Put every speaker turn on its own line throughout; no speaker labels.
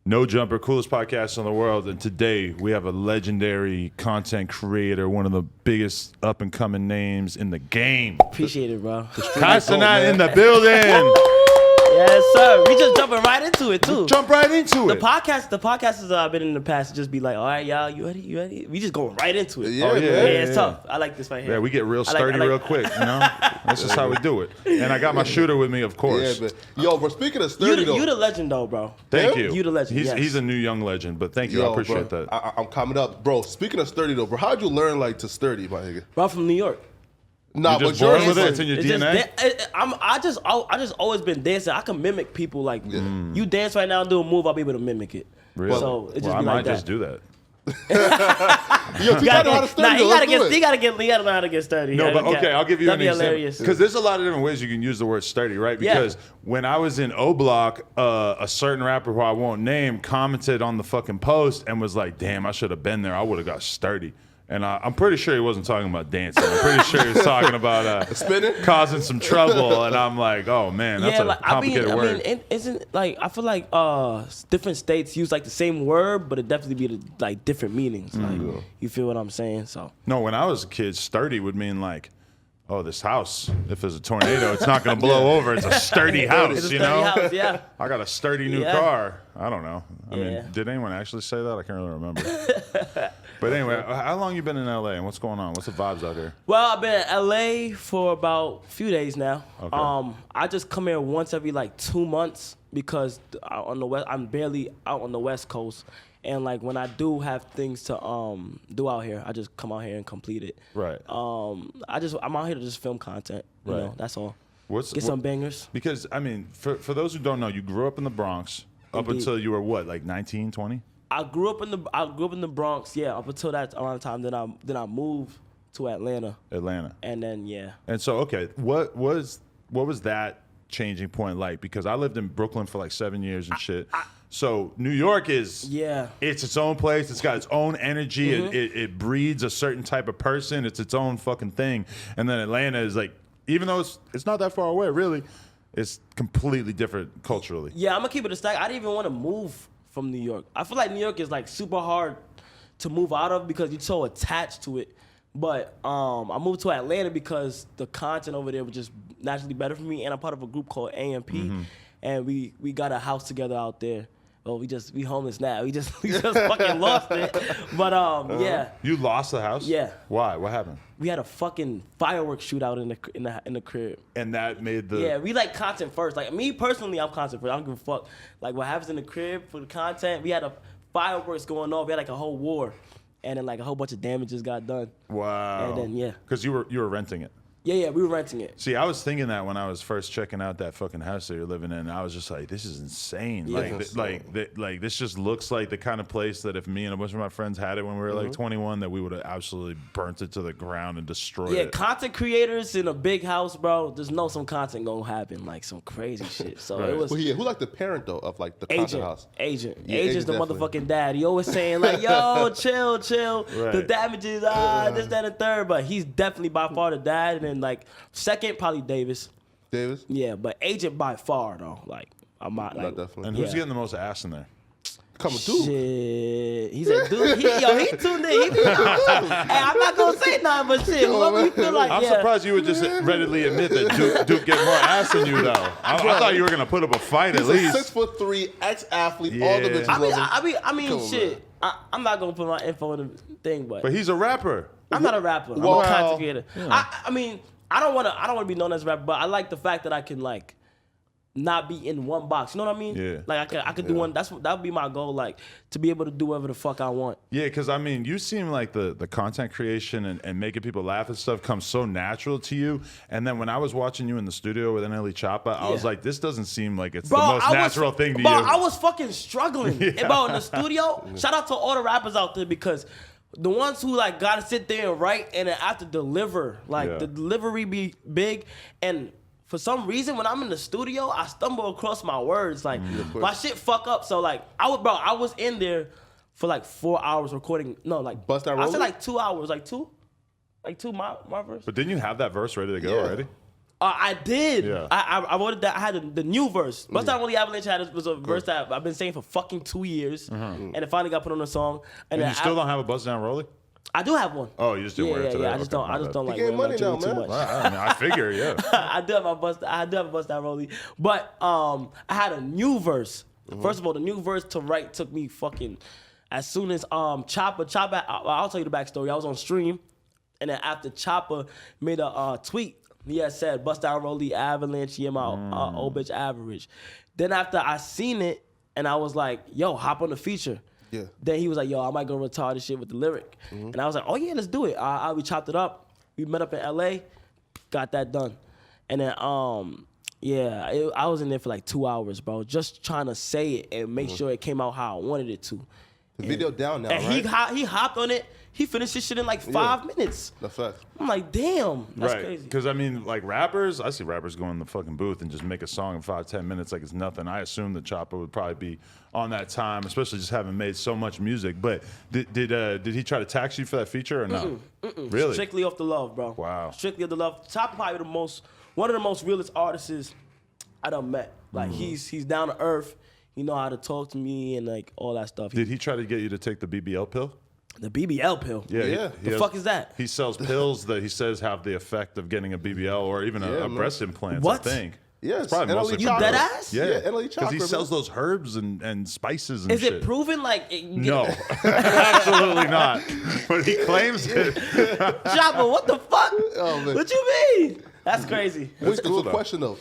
No Jumper, coolest podcast in the world. And today we have a legendary content creator, one of the biggest up and coming names in the game.
Appreciate it, bro.
Kai Cenat in the building.
Yes, sir. We just jumping right into it too.
Jump right into
The
it.
podcast is I've been in the past to just be like, all right, y'all, you ready? You ready? We just going right into it.
Yeah,
it's tough. I like this right here.
Yeah, we get real sturdy real quick, you know? That's just how we do it. And I got my shooter with me, of course.
Yeah, but yo, bro, speaking of sturdy,
you the legend though, bro.
Thank you.
You the legend.
He's a new young legend, but thank you. I appreciate
bro,
that.
I'm coming up, bro. Speaking of sturdy though, bro, how'd you learn like to sturdy, my nigga?
Bro, I'm from New York.
Nah,
You're just
but
born with it. It's in your DNA.
I just always been dancing. I can mimic people. Like you dance right now and do a move, I'll be able to mimic it.
Really?
So it just
I
be
might
like that.
just do that.
Yo, you gotta know how to sturdy.
You gotta know how to get sturdy.
No, but okay, I'll give you an example.
Hilarious.
Because there's a lot of different ways you can use the word sturdy, right? Because when I was in O Block, a certain rapper who I won't name commented on the fucking post and was like, "Damn, I should have been there. I would have got sturdy." And I'm pretty sure he wasn't talking about dancing. I'm pretty sure he was talking about
spinning,
causing some trouble. And I'm like, oh man, that's a complicated word.
I mean, isn't like I feel like different states use like the same word, but it definitely be like different meanings. Like you feel what I'm saying? So
no, when I was a kid, sturdy would mean like, oh, this house, if there's a tornado, it's not going to blow over. It's a sturdy house,
it's a
you
sturdy
know?
house, yeah.
I got a sturdy new car. I don't know. I mean, did anyone actually say that? I can't really remember. But anyway, how long you been in LA and what's going on? What's the vibes out here?
Well, I've been in LA for about a few days now.
Okay.
I just come here once every like 2 months because I'm barely out on the West Coast. And like when I do have things to do out here, I just come out here and complete it.
Right.
I'm out here to just film content. You know, that's all.
Get
some bangers.
Because I mean, for those who don't know, you grew up in the Bronx up until you were what, like 19, 20?
I grew up in the Bronx, up until that around the time. Then I moved to Atlanta. And then
And so okay, what was that changing point like? Because I lived in Brooklyn for like 7 years and shit. So New York is it's its own place. It's got its own energy. It breeds a certain type of person. It's its own fucking thing. And then Atlanta is like, even though it's not that far away, really, it's completely different culturally.
Yeah, I'm gonna keep it a stack. I didn't even want to move from New York. I feel like New York is like super hard to move out of because you're so attached to it. But I moved to Atlanta because the content over there was just naturally better for me, and I'm part of a group called AMP, and we got a house together out there. Well, we homeless now. We just fucking lost it. But yeah.
You lost the house?
Yeah.
Why? What happened?
We had a fucking fireworks shootout in the crib.
And that made the
we like content first. Like me personally, I'm content first. I don't give a fuck. Like what happens in the crib for the content. We had a fireworks going on. We had like a whole war, and then like a whole bunch of damages got done.
Wow.
And then
because you were renting it.
Yeah, we were renting it.
See, I was thinking that when I was first checking out that fucking house that you're living in, I was just like, this is insane.
Yeah.
Like this just looks like the kind of place that if me and a bunch of my friends had it when we were like 21, that we would have absolutely burnt it to the ground and destroyed it.
Yeah, content creators in a big house, bro, there's some content gonna happen, like some crazy shit. So it was.
Well, who like the parent though of like the content house?
Agent's the
definitely.
motherfucking dad. He always saying like, yo, chill.
Right.
The damages, this, that, and third. But he's definitely by far the dad. And then like second, probably Davis. Yeah, but Agent by far though. Like I'm not like.
Definitely.
And who's getting the most ass in there?
Coming through.
Shit. He said, dude, he tuned in. Hey, I'm not gonna say nothing, but shit, whoever you feel like.
I'm surprised you would just readily admit that Duke get more ass than you, though. I thought you were gonna put up a fight at least.
6'3" ex-athlete, all the bitches love him.
I mean, shit. I'm not gonna put my info in the thing, but
he's a rapper.
I'm not a rapper. I'm a content creator. Yeah. I mean, I don't wanna be known as a rapper, but I like the fact that I can like not be in one box. You know what I mean?
Yeah.
Like I could do one. That would be my goal. Like to be able to do whatever the fuck I want.
Yeah, because I mean, you seem like the content creation and making people laugh and stuff comes so natural to you. And then when I was watching you in the studio with NLE Choppa, I was like, this doesn't seem like it's the most natural thing to you.
I was fucking struggling. Bro, in the studio, shout out to all the rappers out there because the ones who like gotta sit there and write and then have to deliver, like the delivery be big. And for some reason, when I'm in the studio, I stumble across my words. Like my shit fuck up. So like I was in there for like 4 hours recording. No, like
Bust that
I said
roller?
like 2 hours, like two my verse.
But didn't you have that verse ready to go already?
I did.
Yeah.
I wrote it that I had the new verse. Bust Down Rollie Avalanche was a verse that I've been saying for fucking 2 years, and it finally got put on a song.
And you still don't have a Bust Down Rollie?
I do have one.
Oh, you just didn't wear it today.
Yeah, I just don't like wearing
money now,
too
man.
much.
Well, I mean, I figure, yeah.
I do have a Bust Down Rollie, but I had a new verse. First of all, the new verse to write took me fucking. As soon as Choppa, I'll tell you the backstory. I was on stream, and then after Choppa made a tweet, he had said, "Bust Down Rollie Avalanche, yeah, my old bitch average." Then after I seen it, and I was like, "Yo, hop on the feature."
Yeah.
Then he was like, "Yo, I might go retard this shit with the lyric," and I was like, "Oh yeah, let's do it." We chopped it up. We met up in LA, got that done, and then I was in there for like 2 hours, bro, just trying to say it and make sure it came out how I wanted it to.
The video down now,
and
right?
he hopped on it. He finished his shit in like 5 minutes.
That's fact.
I'm like, damn, that's crazy.
Because I mean, like rappers, I see rappers go in the fucking booth and just make a song in 5-10 minutes like it's nothing. I assume that Choppa would probably be on that time, especially just having made so much music. But did he try to tax you for that feature or no? Really?
Strictly off the love, bro.
Wow.
Strictly off the love. Choppa probably one of the most realest artists I done met. Like he's down to earth. He know how to talk to me and like all that stuff.
Did he try to get you to take the BBL pill?
The BBL pill?
Yeah.
The fuck is that?
He sells pills that he says have the effect of getting a BBL or even a breast implant,
What?
I think.
Yeah,
It's probably
NLE
mostly
You
Choppa.
dead ass?
Yeah,
NLE
because he
Choppa,
sells
bro.
those herbs and spices and
Is
shit.
it proven? Like
No, absolutely not. But he claims it.
Choppa, what the fuck?
Oh, man.
What you mean? That's crazy.
Wait,
cool,
so
though.
question though,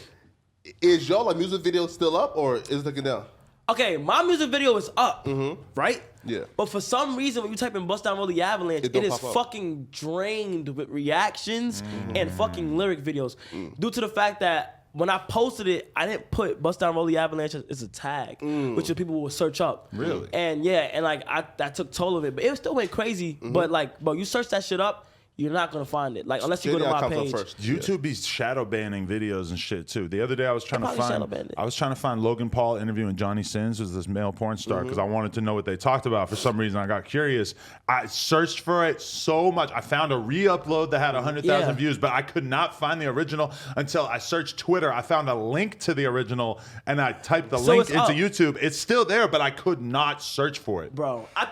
is y'all like music video still up or is it taken down?
Okay, my music video is up, right?
Yeah.
But for some reason, when you type in Bust Down Rollie Avalanche,
It
it
don't
is
pop up.
fucking drained with reactions and fucking lyric videos. Due to the fact that when I posted it, I didn't put Bust Down Rollie Avalanche as a tag, which the people will search up.
Really?
And yeah, and like I took toll of it, but it still went crazy. But like, bro, you search that shit up, you're not gonna find it. Like unless you go to
JDI
my
comes up
page.
first.
YouTube be shadow banning videos and shit too. The other day I was trying to
probably shadow
find
banned it.
I was trying to find Logan Paul interviewing Johnny Sins, who's this male porn star, because I wanted to know what they talked about. For some reason I got curious. I searched for it so much. I found a re-upload that had 100,000
Yeah.
views, but I could not find the original until I searched Twitter. I found a link to the original and I typed the
So
link
it's
into
up.
YouTube. It's still there, but I could not search for it.
Bro, I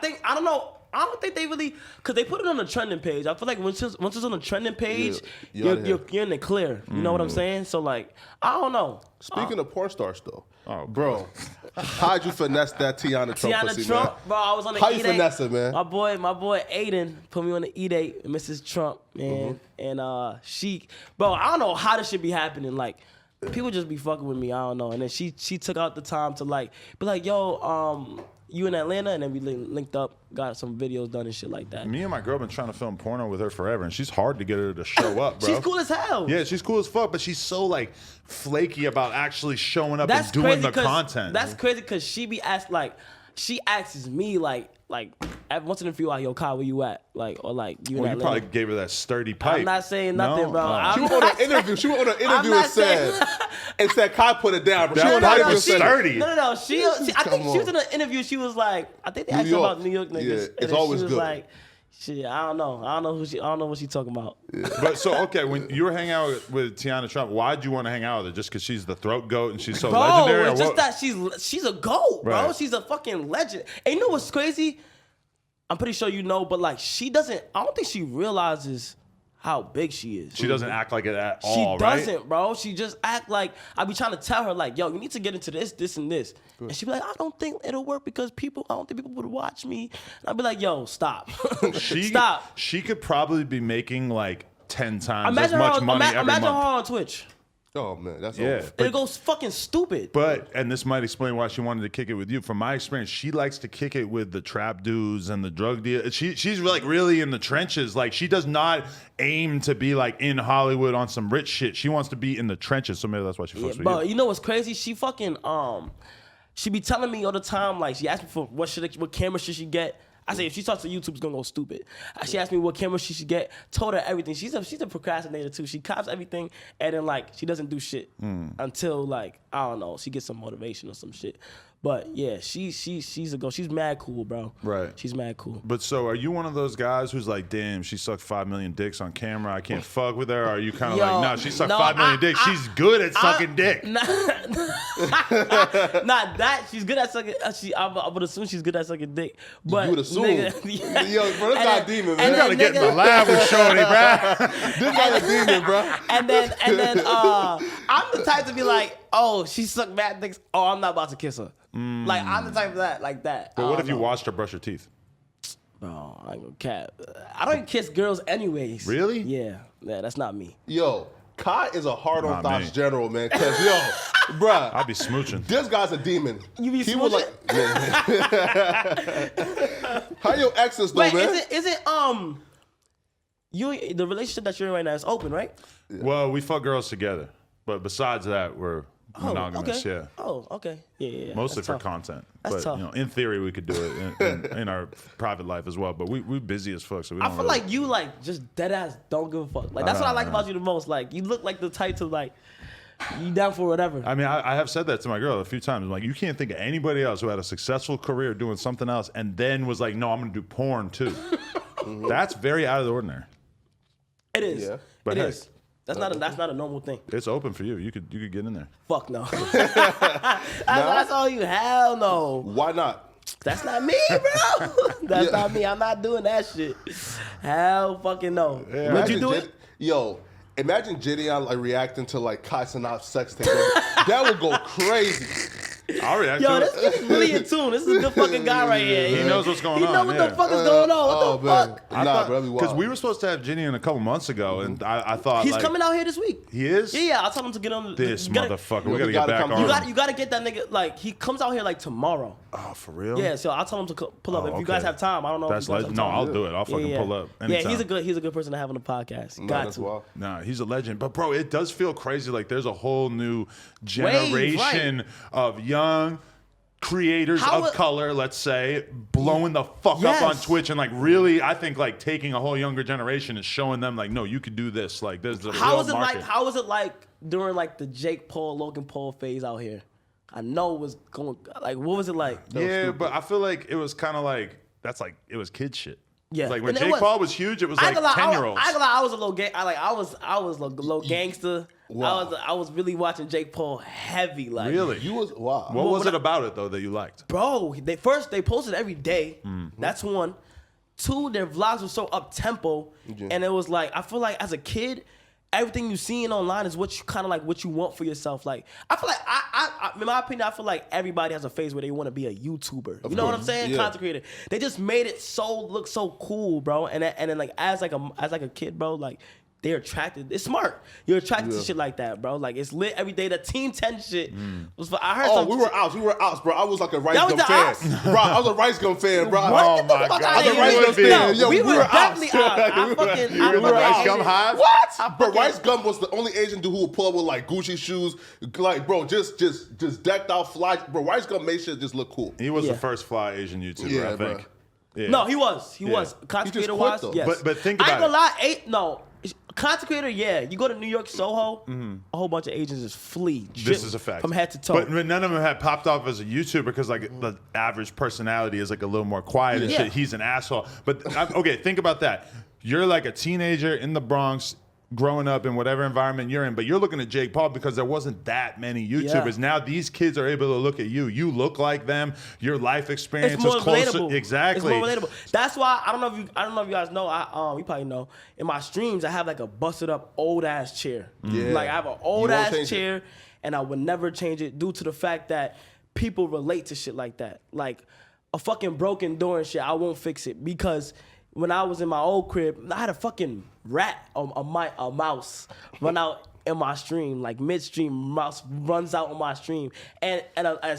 don't think they really, because they put it on the trending page. I feel like once it's on the trending page,
Yeah,
you're in the clear. You know what I'm saying? So, like, I don't know.
Speaking of porn stars though,
Oh,
bro, how'd you finesse that Teanna Trump
Teanna
pussy,
Trump,
man?
bro, I was on the
How you
E-Date.
finesse it, man?
My boy Adin put me on the E-Date with Mrs. Trump, man. And she, bro, I don't know how this should be happening. Like, people just be fucking with me. I don't know. And then she took out the time to like be like, yo, you in Atlanta? And then we linked up, got some videos done and shit like that.
Me and my girl been trying to film porno with her forever, and she's hard to get her to show up, bro.
She's cool as hell.
Yeah, she's cool as fuck, but she's so like flaky about actually showing up
That's
and doing
crazy
the
'cause-
content.
That's crazy because she asks me like once in a few, like, yo, Kai, where you at? Like, or like you in
well, you
Atlanta?
probably gave her that sturdy pipe.
I'm not saying nothing,
No?
bro.
Oh.
I'm
She went
not
on an interview. She went on an interview
not
and said, Kai put it down. But she
That
went
pipe
on an interview and
was
said,
sturdy.
No. She I think
Come
she was
on.
in an interview. She was like, I think they asked her
York.
about New York niggas.
Yeah,
and
it's
then
always
she was
good.
like, shit, I don't know. I don't know what she talking about.
But so okay, when you were hanging out with Teanna Trump, why'd you want to hang out with her? Just because she's the throat goat and she's so
Bro,
legendary?
it's
or
just
what?
that she's a goat, bro.
Right.
She's a fucking legend. And you know what's crazy? I'm pretty sure you know, but like I don't think she realizes how big she is.
She doesn't act like it at
She
all, right?
doesn't, bro. She just act like I be trying to tell her, like, yo, you need to get into this, and this. And she be like, I don't think it'll work because I don't think people would watch me. And I'd be like, yo, stop. Stop.
She could probably be making like 10 times
Imagine
as much
her,
money every
imagine her
month.
on Twitch.
oh, man, that's
Yeah.
over.
It goes fucking stupid.
But, and this might explain why she wanted to kick it with you. From my experience, she likes to kick it with the trap dudes and the drug dealers. She's like really in the trenches. Like she does not aim to be like in Hollywood on some rich shit. She wants to be in the trenches. So maybe that's why she fucks with
But
you.
you know what's crazy? She fucking she be telling me all the time, like she asked me for what camera should she get. I say if she starts to YouTube, it's gonna go stupid. She asked me what camera she should get. Told her everything. She's a procrastinator too. She cops everything and then like she doesn't do shit until like I don't know. She gets some motivation or some shit. But yeah, she's a go. She's mad cool, bro.
Right.
She's mad cool.
But so are you one of those guys who's like, damn, she sucked 5 million dicks on camera, I can't fuck with her? Or are you kind of like, no, she sucked 5 million dicks, she's good at sucking dick?
Not that she's good at sucking. I would assume she's good at sucking dick. But
you would assume.
Nigga,
Yo, bro, this guy a demon, man.
You gotta get in the lab with Shorty, bro.
This guy a demon, bro.
and then I'm the type to be like, oh, she sucked mad dicks. Oh, I'm not about to kiss her. Like I'm the type of that, like that.
But what if you watched her brush her teeth?
Bro, I ain't gonna cap. I don't kiss girls anyways.
Really?
Yeah, that's not me.
Yo, Kai is a hard on
Not
thoughts
me.
general, man. Cause yo, bruh,
I'd be smooching.
this guy's a demon.
You be
He was
smooching?
How your exes though,
Wait,
man?
is it you the relationship that you're in right now is open, right?
Well, we fuck girls together. But besides that, we're monogamous,
okay.
yeah.
Oh, okay. Yeah.
Mostly
That's
for
tough.
content.
That's
but
tough.
you know, in theory we could do it in our private life as well. But we busy as fuck, so we
I
don't
feel
really-
like you like just dead ass don't give a fuck. Like that's what I like about you the most. Like you look like the type to like you down for whatever.
I mean, I have said that to my girl a few times. I'm like, you can't think of anybody else who had a successful career doing something else and then was like, no, I'm going to do porn too. That's very out of the ordinary.
It is.
Yeah.
But
It
hey.
is. That's not a normal thing.
It's open for you. You could get in there.
Fuck no. That's all you. Hell no.
Why not?
That's not me, bro. That's not me. I'm not doing that shit. Hell fucking no.
Yeah.
Would you do it?
Yo, imagine Gideon like reacting to like Kai Cenat's sex tape. That would go crazy.
I'll react
Yo,
to
this
it.
kid's really in tune. This is a good fucking guy right here.
He knows what's going
He
on.
know what
yeah.
the fuck is going on. What the fuck?
Nah, bro,
Because we were supposed to have Ginny in a couple months ago, and I thought
He's
like,
coming out here this week.
He is?
Yeah. I'll tell him to get on.
This
you gotta-
motherfucker.
Yo,
We
he
gotta get
gotta
back
come
on.
through.
You gotta get that nigga. Like he comes out here like tomorrow.
Oh, for real?
Yeah, so I'll tell him to pull up.
Oh,
If you guys
okay.
have time, I don't know.
That's
if you guys
legend.
have
No,
time.
I'll do it. I'll fucking pull up.
Yeah,
Anytime.
he's a good person to have on the podcast.
Nah,
Got
that's
to.
wild.
Nah, he's a legend. But bro, it does feel crazy. Like there's a whole new generation of young creators
How
of color, let's say, blowing the fuck up on
Yes.
Twitch and like really, I think like taking a whole younger generation and showing them like, no, you could do this. Like there's the
How
real
was it
market.
like? How was it like during like the Jake Paul, Logan Paul phase out here? I know it was going. Like, what was it like?
Yeah, but I feel like it was kind of like it was kid shit.
Yeah.
Like when
And it
Jake
was.
Paul was huge, it was
I
like
ain't gonna lie,
10-year-olds.
I ain't gonna lie, I was a little gang. I was a low gangster.
Wow.
I was really watching Jake Paul heavy. Like
Really?
You was wow.
What was it about it though that you liked?
bro, they posted every day. That's one. Two, their vlogs were so up tempo, and it was like I feel like as a kid, everything you seeing online is what you kind of like what you want for yourself. Like I feel like I in my opinion, I feel like everybody has a phase where they want to be a YouTuber. You know what I'm saying?
Yeah.
Content creator. They just made it look so cool, bro. And then like as like a kid, bro, like. They're attracted. It's smart. You're attracted to shit like that, bro. Like it's lit every day. The Team 10 shit was. I heard.
Oh,
some
we were outs. We were outs, bro. I was like a Rice
That was
Gum
the
fan.
outs?
Bro, I was a Rice Gum fan, bro.
What?
Oh
Get the
my
fuck
God.
out of
I'm a
here.
Rice Gum fan. Yo,
we
we
were
were
definitely
outs.
out. I fucking.
You were the Rice Gum Hive?
What? Bro, Rice Gum was the only Asian dude who would pull up with like Gucci shoes, like bro, just decked out fly. Bro, Rice Gum made shit just look cool.
He was
Yeah.
the first fly Asian YouTuber,
Yeah,
I think.
bro.
Yeah.
No, he was. He was. Content
He just
creator
quit,
wise,
though.
yes.
But think
I ain't
about
gonna lie. Content creator, yeah. You go to New York, Soho, a whole bunch of Asians just flee.
This is a fact.
From head to toe.
But none of them had popped off as a YouTuber because like the average personality is like a little more quiet and
Yeah.
shit. He's an asshole. But okay, think about that. You're like a teenager in the Bronx, growing up in whatever environment you're in, but you're looking at Jake Paul because there wasn't that many YouTubers.
Yeah.
Now these kids are able to look at you. You look like them. Your life experience
It's more
is closer.
relatable.
Exactly.
It's more relatable. That's why I don't know if you guys know. You probably know. In my streams, I have like a busted up old ass chair.
Yeah.
Like I have an
You
old
won't
ass
change it.
chair, and I would never change it due to the fact that people relate to shit like that. Like a fucking broken door and shit. I won't fix it because when I was in my old crib, I had a fucking rat, a mouse run out in my stream, like midstream, mouse runs out on my stream, and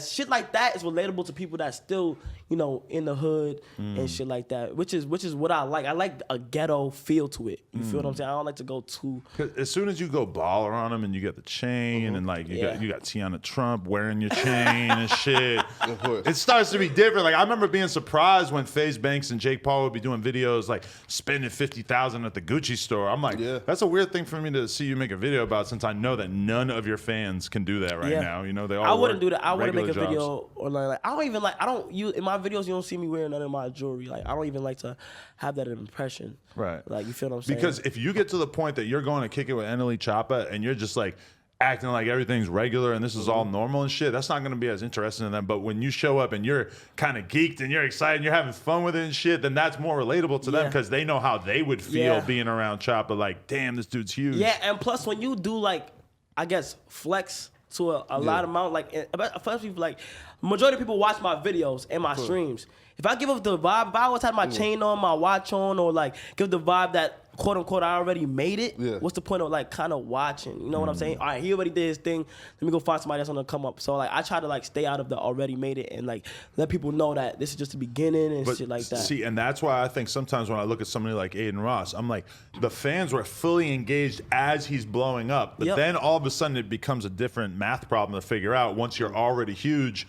shit like that is relatable to people that still, in the hood and shit like that, which is what I like. I like a ghetto feel to it. You feel what I'm saying? I don't like to go too.
'Cause as soon as you go baller on them and you got the chain and like you got Teanna Trump wearing your chain and shit,
Of course.
it starts to be different. Like I remember being surprised when FaZe Banks and Jake Paul would be doing videos like spending $50,000 at the Gucci store. I'm like,
Yeah.
that's a weird thing for me to see you make a video about. about, since I know that none of your fans can do that right now. You know, they all
I wouldn't do that. I wouldn't make a
jobs.
video or like I don't even like. I don't use in my videos. You don't see me wearing none of my jewelry. Like I don't even like to have that impression.
Right.
Like you feel what I'm saying?
Because if you get to the point that you're going to kick it with NLE Choppa and you're just like acting like everything's regular and this is all normal and shit, that's not going to be as interesting to them. But when you show up and you're kind of geeked and you're excited and you're having fun with it and shit, then that's more relatable to them because they know how they would feel being around Choppa. Like, damn, this dude's huge.
Yeah, and plus when you do like, I guess flex to a lot amount, like especially like majority of people watch my videos and my streams. If I give up the vibe, if I always had my chain on, my watch on, or like give the vibe that quote unquote I already made it, what's the point of like kind of watching? You know what I'm saying? All right, he already did his thing. Let me go find somebody that's gonna come up. So like I try to like stay out of the already made it and like let people know that this is just the beginning and shit like that.
See, and that's why I think sometimes when I look at somebody like Adin Ross, I'm like, the fans were fully engaged as he's blowing up. But then all of a sudden it becomes a different math problem to figure out once you're already huge.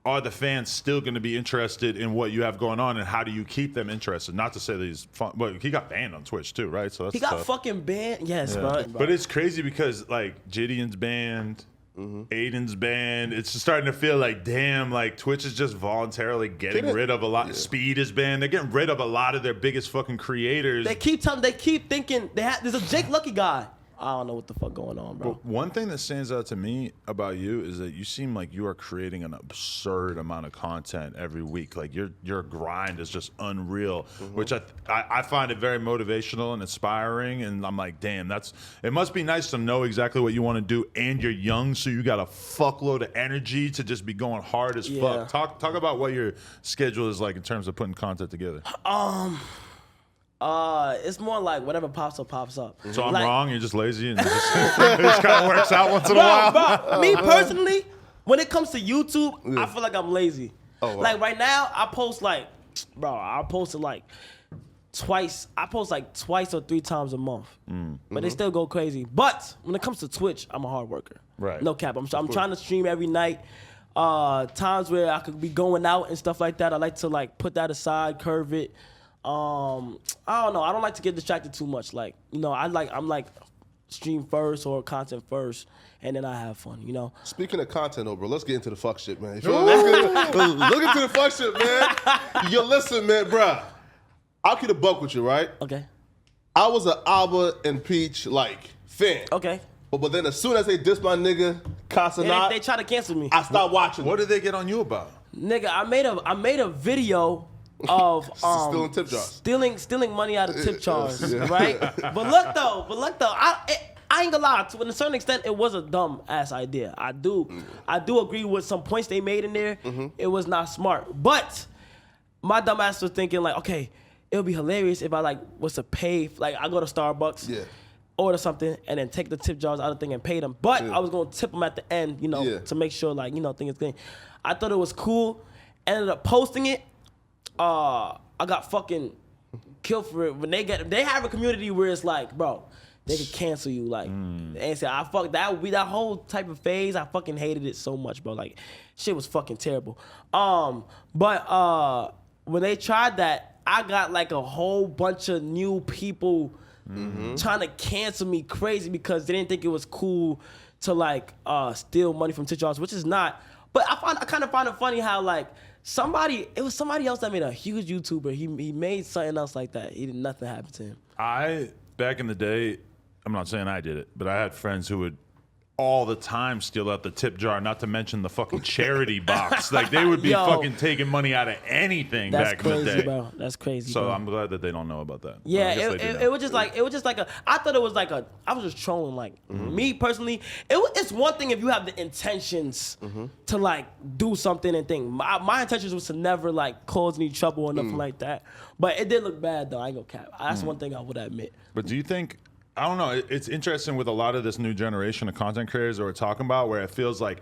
Are the fans still going to be interested in what you have going on, and how do you keep them interested? Not to say that he's fun, but he got banned on Twitch too, right? So that's
he got
tough.
fucking banned, bro.
But it's crazy because like Gideon's banned, Aiden's banned. It's just starting to feel like, damn, like Twitch is just voluntarily getting rid of a lot. Speed is banned. They're getting rid of a lot of their biggest fucking creators.
They keep thinking there's a Jake Lucky guy. I don't know what the fuck going on, bro.
But one thing that stands out to me about you is that you seem like you are creating an absurd amount of content every week. Like your grind is just unreal, which I find it very motivational and inspiring. And I'm like, damn, it must be nice to know exactly what you want to do, and you're young, so you got a fuckload of energy to just be going hard as fuck. Talk about what your schedule is like in terms of putting content together.
It's more like whatever pops up, pops up.
So I'm wrong. You're just lazy, and it just kind of works out once in a while.
Bro, me personally, when it comes to YouTube, I feel like I'm lazy.
Oh, wow.
Like right now, I post like, bro, I post like twice. I post like twice or 3 times a month, but they still go crazy. But when it comes to Twitch, I'm a hard worker.
Right.
No cap. I'm trying to stream every night. Times where I could be going out and stuff like that, I like to like put that aside, curve it. I don't know. I don't like to get distracted too much. Like, you know, I'm like stream first or content first, and then I have fun, you know?
Speaking of content, though, bro, let's get into the fuck shit, man. Look into the fuck shit, man. Yo, listen, man, bro. I'll keep a buck with you, right?
Okay.
I was an Alba and Peach, like, fan.
Okay.
But then as soon as they diss my nigga, Kai Cenat,
They try to cancel me.
I stopped watching.
What did they get on you about?
Nigga, I made a video of
stealing tip jars.
Stealing money out of tip jars, right? But look though, I ain't gonna lie. To a certain extent, it was a dumb ass idea. I do agree with some points they made in there. It was not smart, but my dumb ass was thinking like, okay, it would be hilarious if I like was to pay, like I go to Starbucks, order something, and then take the tip jars out of the thing and pay them. But I was gonna tip them at the end, you know, to make sure like, you know, things clean. I thought it was cool. Ended up posting it. I got fucking killed for it. When they have a community where it's like, bro, they could cancel you. Like, and say, I fuck that whole type of phase. I fucking hated it so much, bro. Like, shit was fucking terrible. But when they tried that, I got like a whole bunch of new people trying to cancel me crazy because they didn't think it was cool to like steal money from tip jars, which is not. But I kind of find it funny how like it was somebody else that made a huge YouTuber. He made something else like that. Nothing happened to him.
Back in the day, I'm not saying I did it, but I had friends who would all the time steal out the tip jar, not to mention the fucking charity box. Like they would be fucking taking money out of anything back in the day.
That's crazy, bro. That's crazy.
So
bro.
I'm glad that they don't know about that.
Yeah, it was just like I thought it was like I was just trolling. Like me personally, it's one thing if you have the intentions to like do something and think. My intentions was to never like cause any trouble or nothing like that. But it did look bad though. I ain't gonna cap. That's one thing I would admit.
But do you think? I don't know. It's interesting with a lot of this new generation of content creators that we're talking about, where it feels like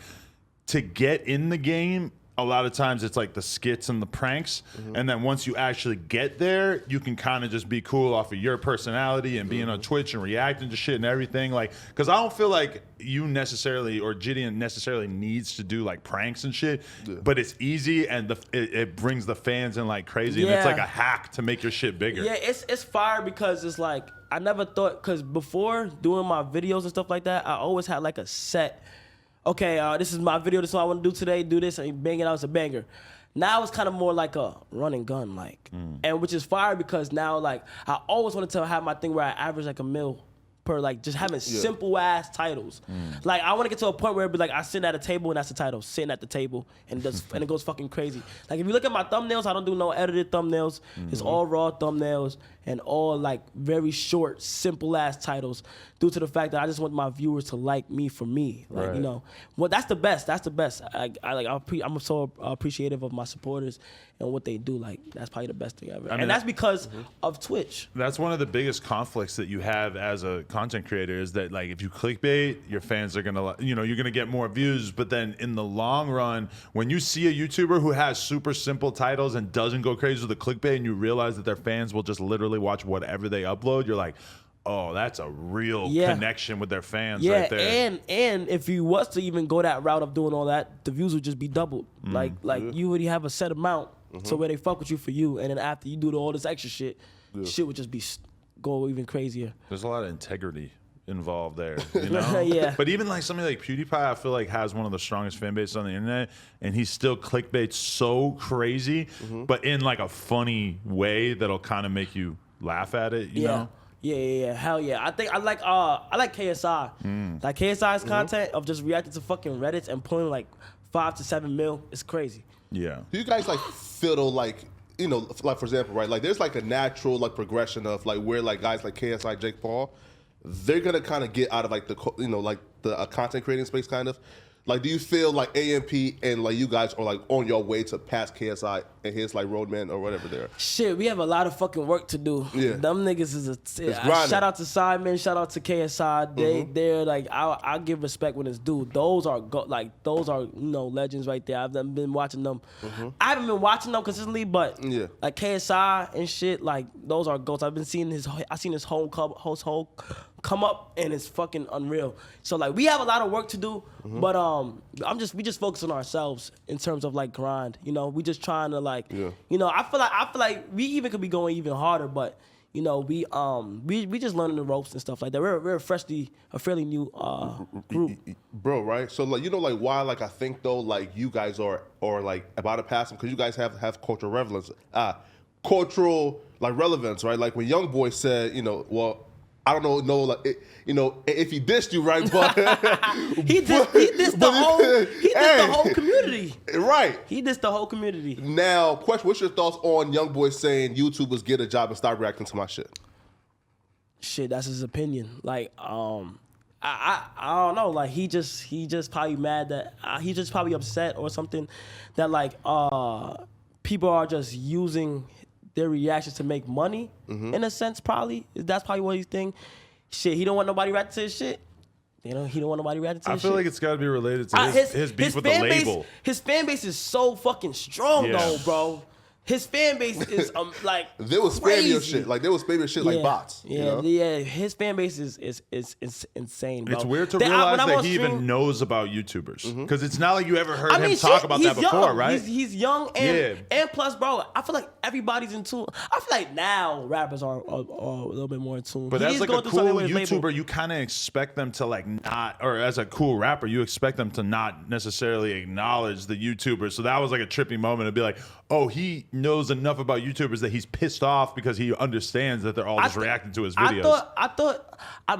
to get in the game, a lot of times it's like the skits and the pranks, and then once you actually get there, you can kind of just be cool off of your personality and being on Twitch and reacting to shit and everything. Like, because I don't feel like you necessarily or Gideon necessarily needs to do like pranks and shit, but it's easy and it brings the fans in like crazy, and it's like a hack to make your shit bigger.
Yeah, it's fire because it's like I never thought, because before doing my videos and stuff like that, I always had like a set. Okay, this is my video. This is what I want to do today. Do this and bang it out. It's a banger. Now it's kind of more like a run and gun, like, and which is fire because now like I always wanted to have my thing where I average like a mil per, like just having simple ass titles. Like I want to get to a point where it'd be like I sit at a table and that's the title, sitting at the table, and it goes fucking crazy. Like if you look at my thumbnails, I don't do no edited thumbnails. It's all raw thumbnails and all like very short, simple ass titles, due to the fact that I just want my viewers to like me for me. Like you know, well that's the best. That's the best. I'm so appreciative of my supporters and what they do. Like that's probably the best thing ever. And that's because of Twitch.
That's one of the biggest conflicts that you have as a content creator, is that like if you clickbait, your fans are gonna, you know, you're gonna get more views, but then in the long run, when you see a YouTuber who has super simple titles and doesn't go crazy with the clickbait, and you realize that their fans will just literally watch whatever they upload, you're like, oh, that's a real connection with their fans right there.
And if you was to even go that route of doing all that, the views would just be doubled. Like you already have a set amount, so where they fuck with you for you, and then after you do all this extra shit, shit would just be go even crazier.
There's a lot of integrity involved there, you know? But even like somebody like PewDiePie, I feel like has one of the strongest fan bases on the internet, and he still clickbaits so crazy, but in like a funny way that'll kind of make you laugh at it, you know?
Yeah, hell yeah. I like KSI. Like KSI's content of just reacting to fucking Reddits and pulling like 5 to 7 mil is crazy.
Yeah.
Do you guys like feel like, you know, like for example, right? Like there's like a natural like progression of like where like guys like KSI, Jake Paul, they're gonna kind of get out of like the, you know, like the content creating space kind of. Like, do you feel like AMP and like you guys are like on your way to past KSI and his like roadman or whatever there?
Shit, we have a lot of fucking work to do. Yeah, them niggas is shout out to Simon, shout out to KSI. They're like I give respect when it's due. Those are you know, legends right there. I've been watching them. I haven't been watching them consistently, but like KSI and shit, like those are goats. I've seen his whole come up, and it's fucking unreal. So like we have a lot of work to do, but we just focus on ourselves in terms of like grind. You know, we just trying to like you know, I feel like we even could be going even harder, but you know, we just learning the ropes and stuff like that. We're a fairly new group.
Bro, right? So like, you know, like why like I think though like you guys are like about to pass them, because you guys have cultural relevance. Cultural like relevance, right? Like when Young Boy said, you know, well, I don't know, like you know, if he dissed you, right? But
he dissed the whole community,
right?
He dissed the whole community.
Now, question: what's your thoughts on Young Boy saying YouTubers get a job and stop reacting to my shit?
Shit, that's his opinion. Like, I don't know. Like, he just probably mad that he just probably upset or something that like people are just using their reactions to make money, in a sense, probably. That's probably what he's thinking. Shit, he don't want nobody reacting to his shit. You know, he don't want nobody reacting to his shit.
I feel like it's got to be related to his beef with the label.
His fan base is so fucking strong, though, bro. His fan base is like
they will spam your shit. Like they will spam your shit like bots.
Yeah,
you know?
His fan base is insane, bro.
It's weird to realize that he even knows about YouTubers, because it's not like you ever heard him talk about that before, right?
He's young and plus, bro, I feel like everybody's in tune. I feel like now rappers are a little bit more in tune.
But as like a cool YouTuber, you kind of expect them to like not, or as a cool rapper, you expect them to not necessarily acknowledge the YouTuber. So that was like a trippy moment to be like, oh, he knows enough about YouTubers that he's pissed off because he understands that they're all just reacting to his videos.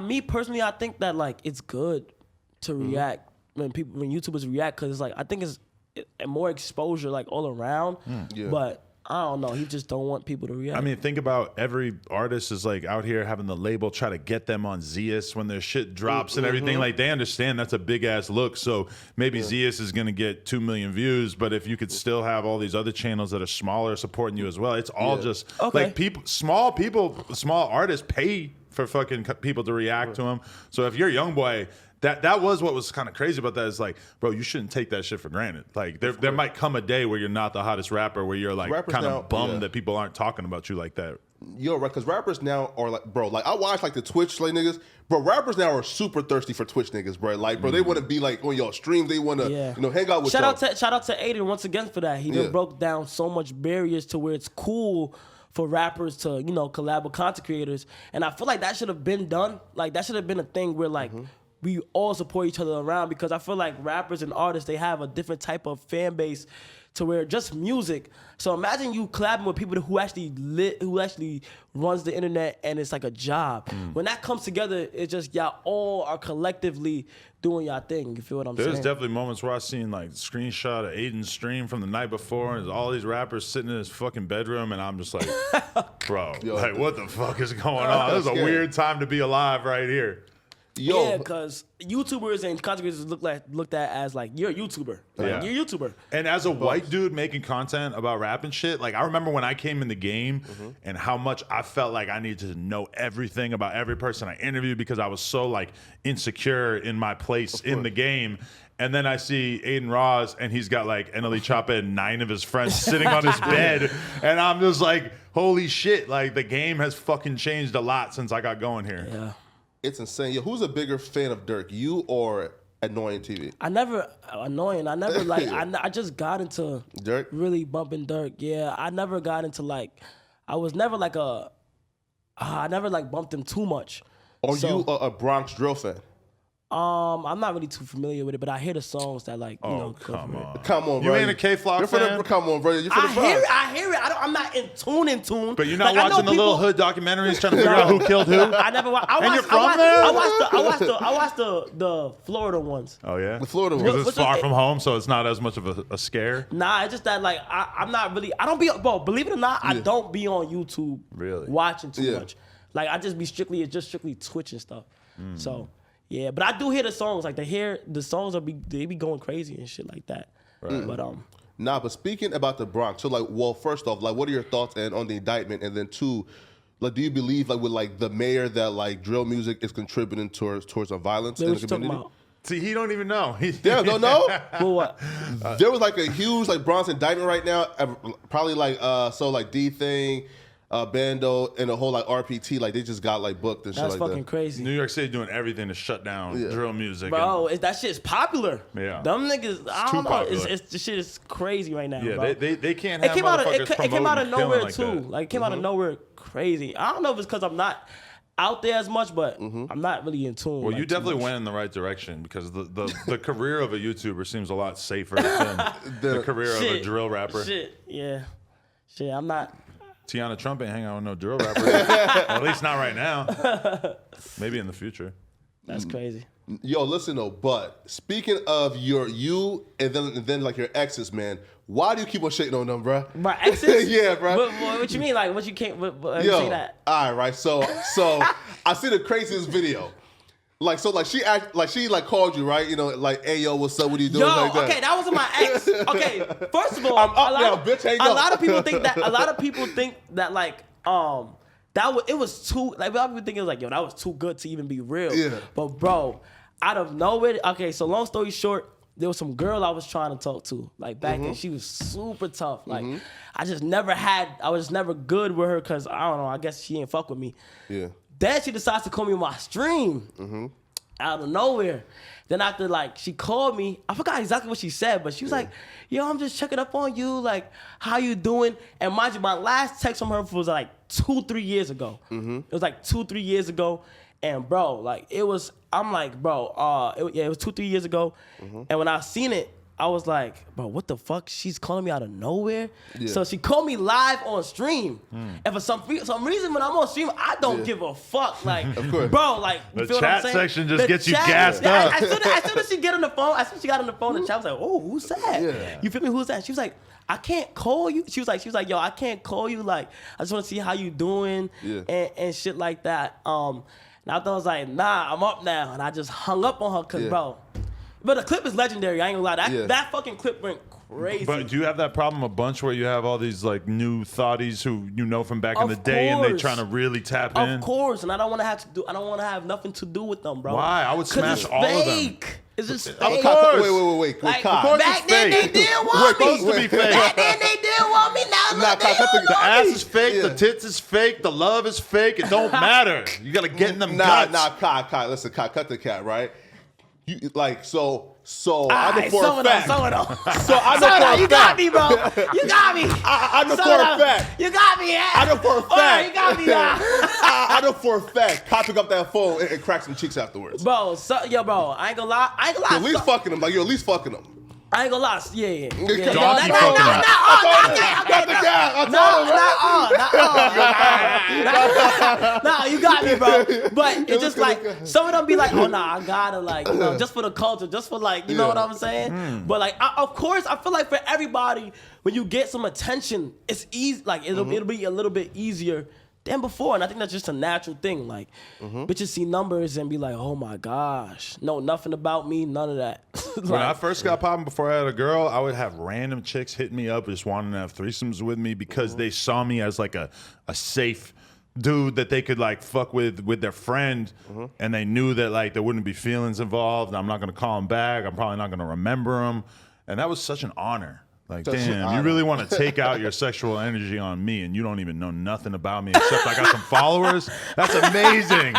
Me personally, I think that like it's good to react when YouTubers react, because it's like I think it's more exposure like all around. But I don't know. He just don't want people to react.
I mean, think about every artist is like out here having the label try to get them on Zeus when their shit drops and everything. Like they understand that's a big ass look. So maybe Zeus is gonna get 2 million views, but if you could still have all these other channels that are smaller supporting you as well, it's all just like small artists pay for fucking people to react to them. So if you're Young Boy, That was what was kind of crazy about that is like, bro, you shouldn't take that shit for granted. Like there might come a day where you're not the hottest rapper, where you're like kind of bummed that people aren't talking about you like that.
Yo, right, because rappers now are like, bro, like I watch like the Twitch like niggas, bro. Rappers now are super thirsty for Twitch niggas, bro. Like, bro, they want to be like on y'all stream. They want to, hang out with y'all.
Shout out to Adin once again for that. He done broke down so much barriers to where it's cool for rappers to, collab with content creators. And I feel like that should have been done. Like, that should have been a thing where, like, we all support each other around, because I feel like rappers and artists, they have a different type of fan base to where just music. So imagine you collabing with people who actually runs the internet, and it's like a job. When that comes together, it's just y'all all are collectively doing y'all thing. You feel what I'm saying?
There's definitely moments where I've seen like screenshot of Aiden's stream from the night before, and there's all these rappers sitting in his fucking bedroom, and I'm just like, bro, like what the fuck is going on? This is a weird time to be alive right here.
Yo.
Yeah, because YouTubers and content creators looked at as like, you're a YouTuber. Like, you're a YouTuber.
And as a white dude making content about rap and shit, like I remember when I came in the game and how much I felt like I needed to know everything about every person I interviewed, because I was so like insecure in my place in the game. And then I see Adin Ross, and he's got like NLE Choppa and 9 of his friends sitting on his bed. And I'm just like, holy shit, like the game has fucking changed a lot since I got going here.
Yeah.
It's insane. Yo, who's a bigger fan of Dirk, you or Annoying TV?
I never like, I just got into
Dirk?
really bumping Dirk. Yeah, I never got into like, I was never like I never like bumped him too much.
Are you a Bronx drill fan?
I'm not really too familiar with it, but I hear the songs that like,
come on.
Come on,
You
bro.
ain't a K-Flock fan?
Come on, bro. You're for the Bronx.
I hear it. I'm not in tune.
But you're not watching the little hood documentaries trying to figure out who killed who?
I never watched.
And you're from there?
I watched the Florida ones.
Oh, yeah?
The Florida ones.
Because it's far from home, so it's not as much of a scare?
Nah, it's just that like, I'm not really, I don't be, bro, believe it or not, I don't be on YouTube watching too much. Like, I just be strictly Twitch and stuff. So... yeah, but I do hear the songs. Like the songs they be going crazy and shit like that. Right. But
Nah, but speaking about the Bronx, so like, well, first off, like, what are your thoughts on the indictment, and then 2, like, do you believe like with like the mayor that like drill music is contributing towards violence in the community?
See, he don't even know.
Yeah, don't know.
Well, what?
There was like a huge like Bronx indictment right now, probably like like D Thing. Bando and a whole like RPT, like they just got like booked and shit like that.
That's fucking crazy.
New York City doing everything to shut down drill music.
Bro, that shit's popular.
Yeah.
Them niggas, I don't know.
Popular.
The shit is crazy right now,
yeah,
bro.
they can't have motherfuckers
it came out of nowhere
like
too.
That.
Like it came out of nowhere crazy. I don't know if it's because I'm not out there as much, but I'm not really in tune.
Well,
like,
you definitely went in the right direction, because the career of a YouTuber seems a lot safer than the career of a drill rapper.
Shit, I'm not...
Teanna Trump ain't hanging out with no drill rappers. At least not right now. Maybe in the future.
That's crazy.
Yo, listen though, but speaking of you and then like your exes, man, why do you keep on shitting on them, bro?
My exes?
Yeah, bro.
What you mean? Like, what you can't... you say that?
All right. So I see the craziest video. Like, so like she called you, right? You know, like, hey, yo, what's up? What are you doing?
Yo,
like that.
okay, that wasn't my ex. Okay, first of all,
I'm up now, bitch. Hang
a
up.
lot of people think that like it was too, like, a lot of people think it was like, yo, that was too good to even be real.
Yeah.
But bro, out of nowhere, okay, so long story short, there was some girl I was trying to talk to. Like back then, she was super tough. Like I was never good with her, because I don't know, I guess she ain't fuck with me.
Yeah.
Then she decides to call me on my stream out of nowhere. Then after, like, she called me, I forgot exactly what she said, but she was like, yo, I'm just checking up on you, like, how you doing? And mind you, my last text from her was like 2-3 years ago. It was like 2-3 years ago. And bro, like, it was 2-3 years ago. And when I seen it, I was like, bro, what the fuck? She's calling me out of nowhere. Yeah. So she called me live on stream. And for some reason, when I'm on stream, I don't give a fuck. Like,
of course.
Bro, like,
the
you feel
chat
what I'm saying?
section just gets you gassed up.
As soon as she got on the phone, the chat was like, oh, who's that?
Yeah.
You feel me? Who's that? She was like, I can't call you. She was like, yo, I can't call you. Like, I just want to see how you doing and shit like that. And I thought I was like, nah, I'm up now. And I just hung up on her because, bro. But the clip is legendary. I ain't gonna lie. That fucking clip went crazy.
But do you have that problem a bunch where you have all these like new thotties who you know from back in the day and they trying to really tap in?
Of course, and I don't want to have nothing to do with them, bro.
Why? I would smash all of them.
It's just fake.
Wait.
Like,
Kai.
back then they did want me.
Supposed to be fake.
Back then they did want me. Now look, they don't
The
want
ass
me.
is fake, the tits is fake, the love is fake. It don't matter. You gotta get in them guts.
Kai, listen, Kai, cut the cat, right? You like so I know for a fact.
Some of them.
So I know for a fact.
You got me, bro. You got me.
I know for a fact.
You got me. Yeah.
I know for a fact.
You got me. Now.
I know for a fact. Kai pick up that phone and crack some cheeks afterwards.
Bro, bro, I ain't gonna lie.
You're at least fucking them. Like you're at least fucking them.
I ain't gonna lie. Yeah.
Don't keep fucking them.
No, you got me, bro. But it's just like some of them be like, oh nah, I gotta like, just for the culture, just for like, you know what I'm saying? But like, of course, I feel like for everybody, when you get some attention, it's easy. Like it'll be a little bit easier than before, and I think that's just a natural thing. Like, bitches see numbers and be like, "Oh my gosh, know nothing about me, none of that." Like,
when I first got popping, before I had a girl, I would have random chicks hit me up just wanting to have threesomes with me because they saw me as like a safe dude that they could like fuck with their friend, and they knew that like there wouldn't be feelings involved. I'm not gonna call him back. I'm probably not gonna remember him, and that was such an honor. Like, damn, you really want to take out your sexual energy on me and you don't even know nothing about me except I got some followers? That's amazing.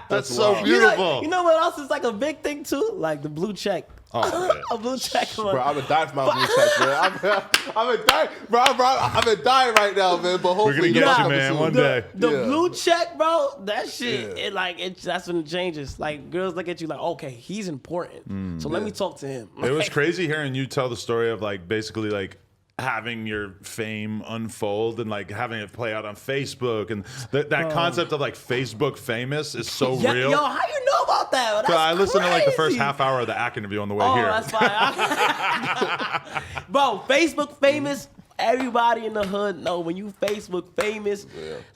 That's so beautiful.
You know what else is like a big thing too? Like the blue check.
Oh,
a blue check.
Bro, I've been dying for my blue check, man. I've been dying, bro. I've been dying right now, man. But hopefully,
we're gonna get you, man, one day.
The blue check, bro. That shit, that's when it changes. Like girls look at you like, okay, he's important. So let me talk to him.
It was crazy hearing you tell the story of like basically like having your fame unfold and like having it play out on Facebook and that concept of like Facebook famous is so real.
Yo, how you know about that?
I listened to like the first half hour of the Ack interview on the way here.
That's fine. Bro, Facebook famous. Everybody in the hood know when you Facebook famous,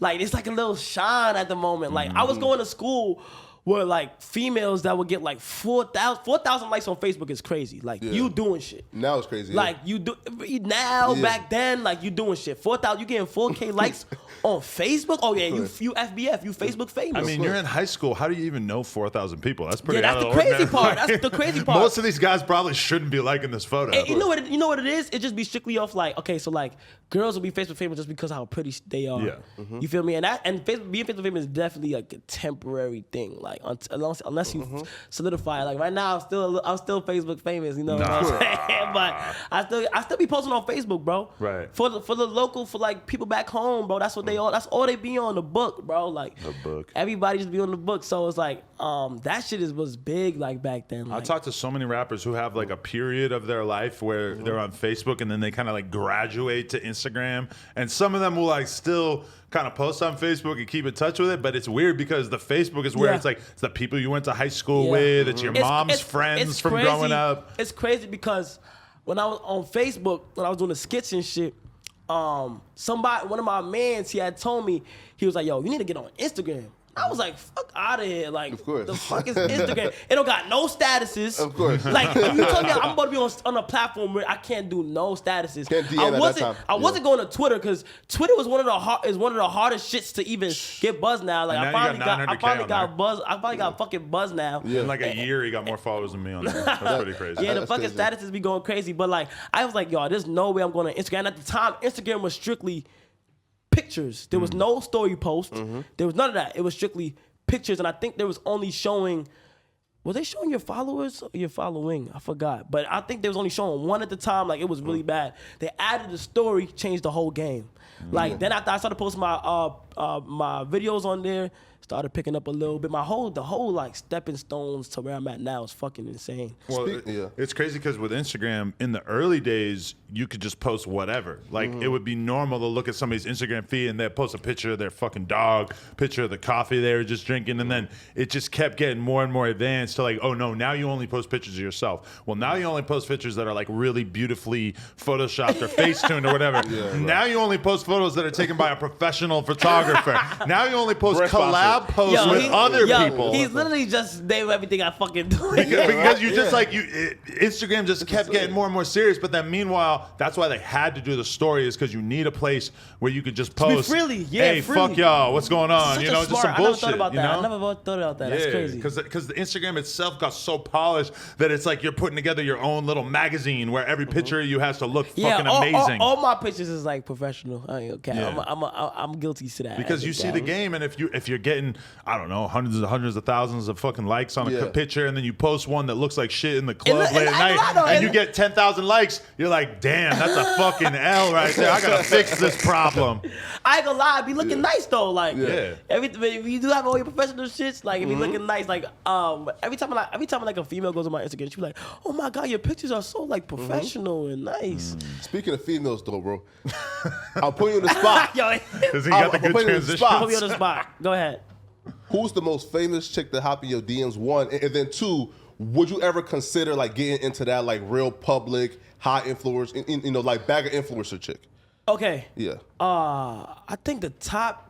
like it's like a little shine at the moment. Like I was going to school where like females that would get like 4,000 likes on Facebook is crazy. Like you doing shit.
Now it's crazy.
Like you do now, back then, like you doing shit. 4,000, you getting 4K likes on Facebook? Oh yeah, you FBF, you Facebook famous.
I mean, you're in high school. How do you even know 4,000 people? That's pretty.
Yeah, that's the crazy part. That's the crazy part.
Most of these guys probably shouldn't be liking this photo.
And you know what it is? It just be strictly off like, okay, so like girls will be Facebook famous just because of how pretty they are. Yeah. You feel me? And being Facebook famous is definitely like a temporary thing. Like unless you solidify. Like right now, I'm still Facebook famous. You know what I'm saying? But I still be posting on Facebook, bro.
Right.
For the local, for like people back home, bro. That's what they all. That's all they be on the book, bro. Like
the book.
Everybody just be on the book. So it's like that shit was big like back then. Like,
I talked to so many rappers who have like a period of their life where they're on Facebook and then they kind of like graduate to Instagram, and some of them will like still kind of post on Facebook and keep in touch with it, but it's weird because the Facebook is where it's like it's the people you went to high school with, it's your mom's friends from growing up.
It's crazy because when I was on Facebook, when I was doing the skits and shit, one of my mans, he had told me, he was like, yo, you need to get on Instagram. I was like, fuck out of here. Like,
of course.
The fuck is Instagram? It don't got no statuses.
Of course.
Like, you told me I'm about to be on a platform where I can't do no statuses.
Can't DM at that time.
I wasn't going to Twitter because Twitter was one of the hardest shits to even get buzz now. Like, I finally got buzz. I finally got fucking buzz now.
Yeah. In like a year, he got more followers than me on there. That's pretty crazy.
Yeah, the fucking statuses be going crazy. But like, I was like, yo, there's no way I'm going to Instagram. And at the time, Instagram was strictly pictures. There was no story post. There was none of that. It was strictly pictures, and I think they was only showing. Were they showing your followers or your following? I forgot, but I think they was only showing one at the time. Like it was really bad. They added the story, changed the whole game. Like then after I started posting my my videos on there, started picking up a little bit. The whole like stepping stones to where I'm at now is fucking insane.
Well, it's crazy because with Instagram, in the early days, you could just post whatever. Like it would be normal to look at somebody's Instagram feed and they'd post a picture of their fucking dog, picture of the coffee they were just drinking, and then it just kept getting more and more advanced to like, oh no, now you only post pictures of yourself. Well, now you only post pictures that are like really beautifully photoshopped or face tuned or whatever. Now you only post photos that are taken by a professional photographer. photographer. Now you only post
Brand
collab
sponsor.
posts with other people.
He's literally just named everything I fucking do.
Because you just Instagram just kept getting more and more serious. But then meanwhile, that's why they had to do the story, is because you need a place where you could just post.
Freely,
hey, fuck y'all, what's going on?
Such
You know,
smart,
just some bullshit.
I never thought about that.
You know?
I never thought about that. That's crazy.
Because the Instagram itself got so polished that it's like you're putting together your own little magazine where every picture of you has to look fucking amazing.
All my pictures is like professional. I ain't okay. I'm guilty to that.
Because you see the game, and if you're getting, I don't know, hundreds of thousands of fucking likes on a picture, and then you post one that looks like shit in the club late at night, and you get 10,000 likes, you're like, damn, that's a fucking L right there. I gotta fix this problem.
I ain't gonna lie, be looking nice though. Like
everything,
if you do have all your professional shits, like if you looking nice, like every time like a female goes on my Instagram, she be like, oh my god, your pictures are so like professional and nice.
Speaking of females though, bro, I'll put you on the spot.
Because he got the good transition.
Put me on the spot. Go ahead.
Who's the most famous chick to hop in your DMs? One, and then two, would you ever consider like getting into that like real public, high influence, you know, like bag of influencer chick?
Okay.
Yeah.
I think the top.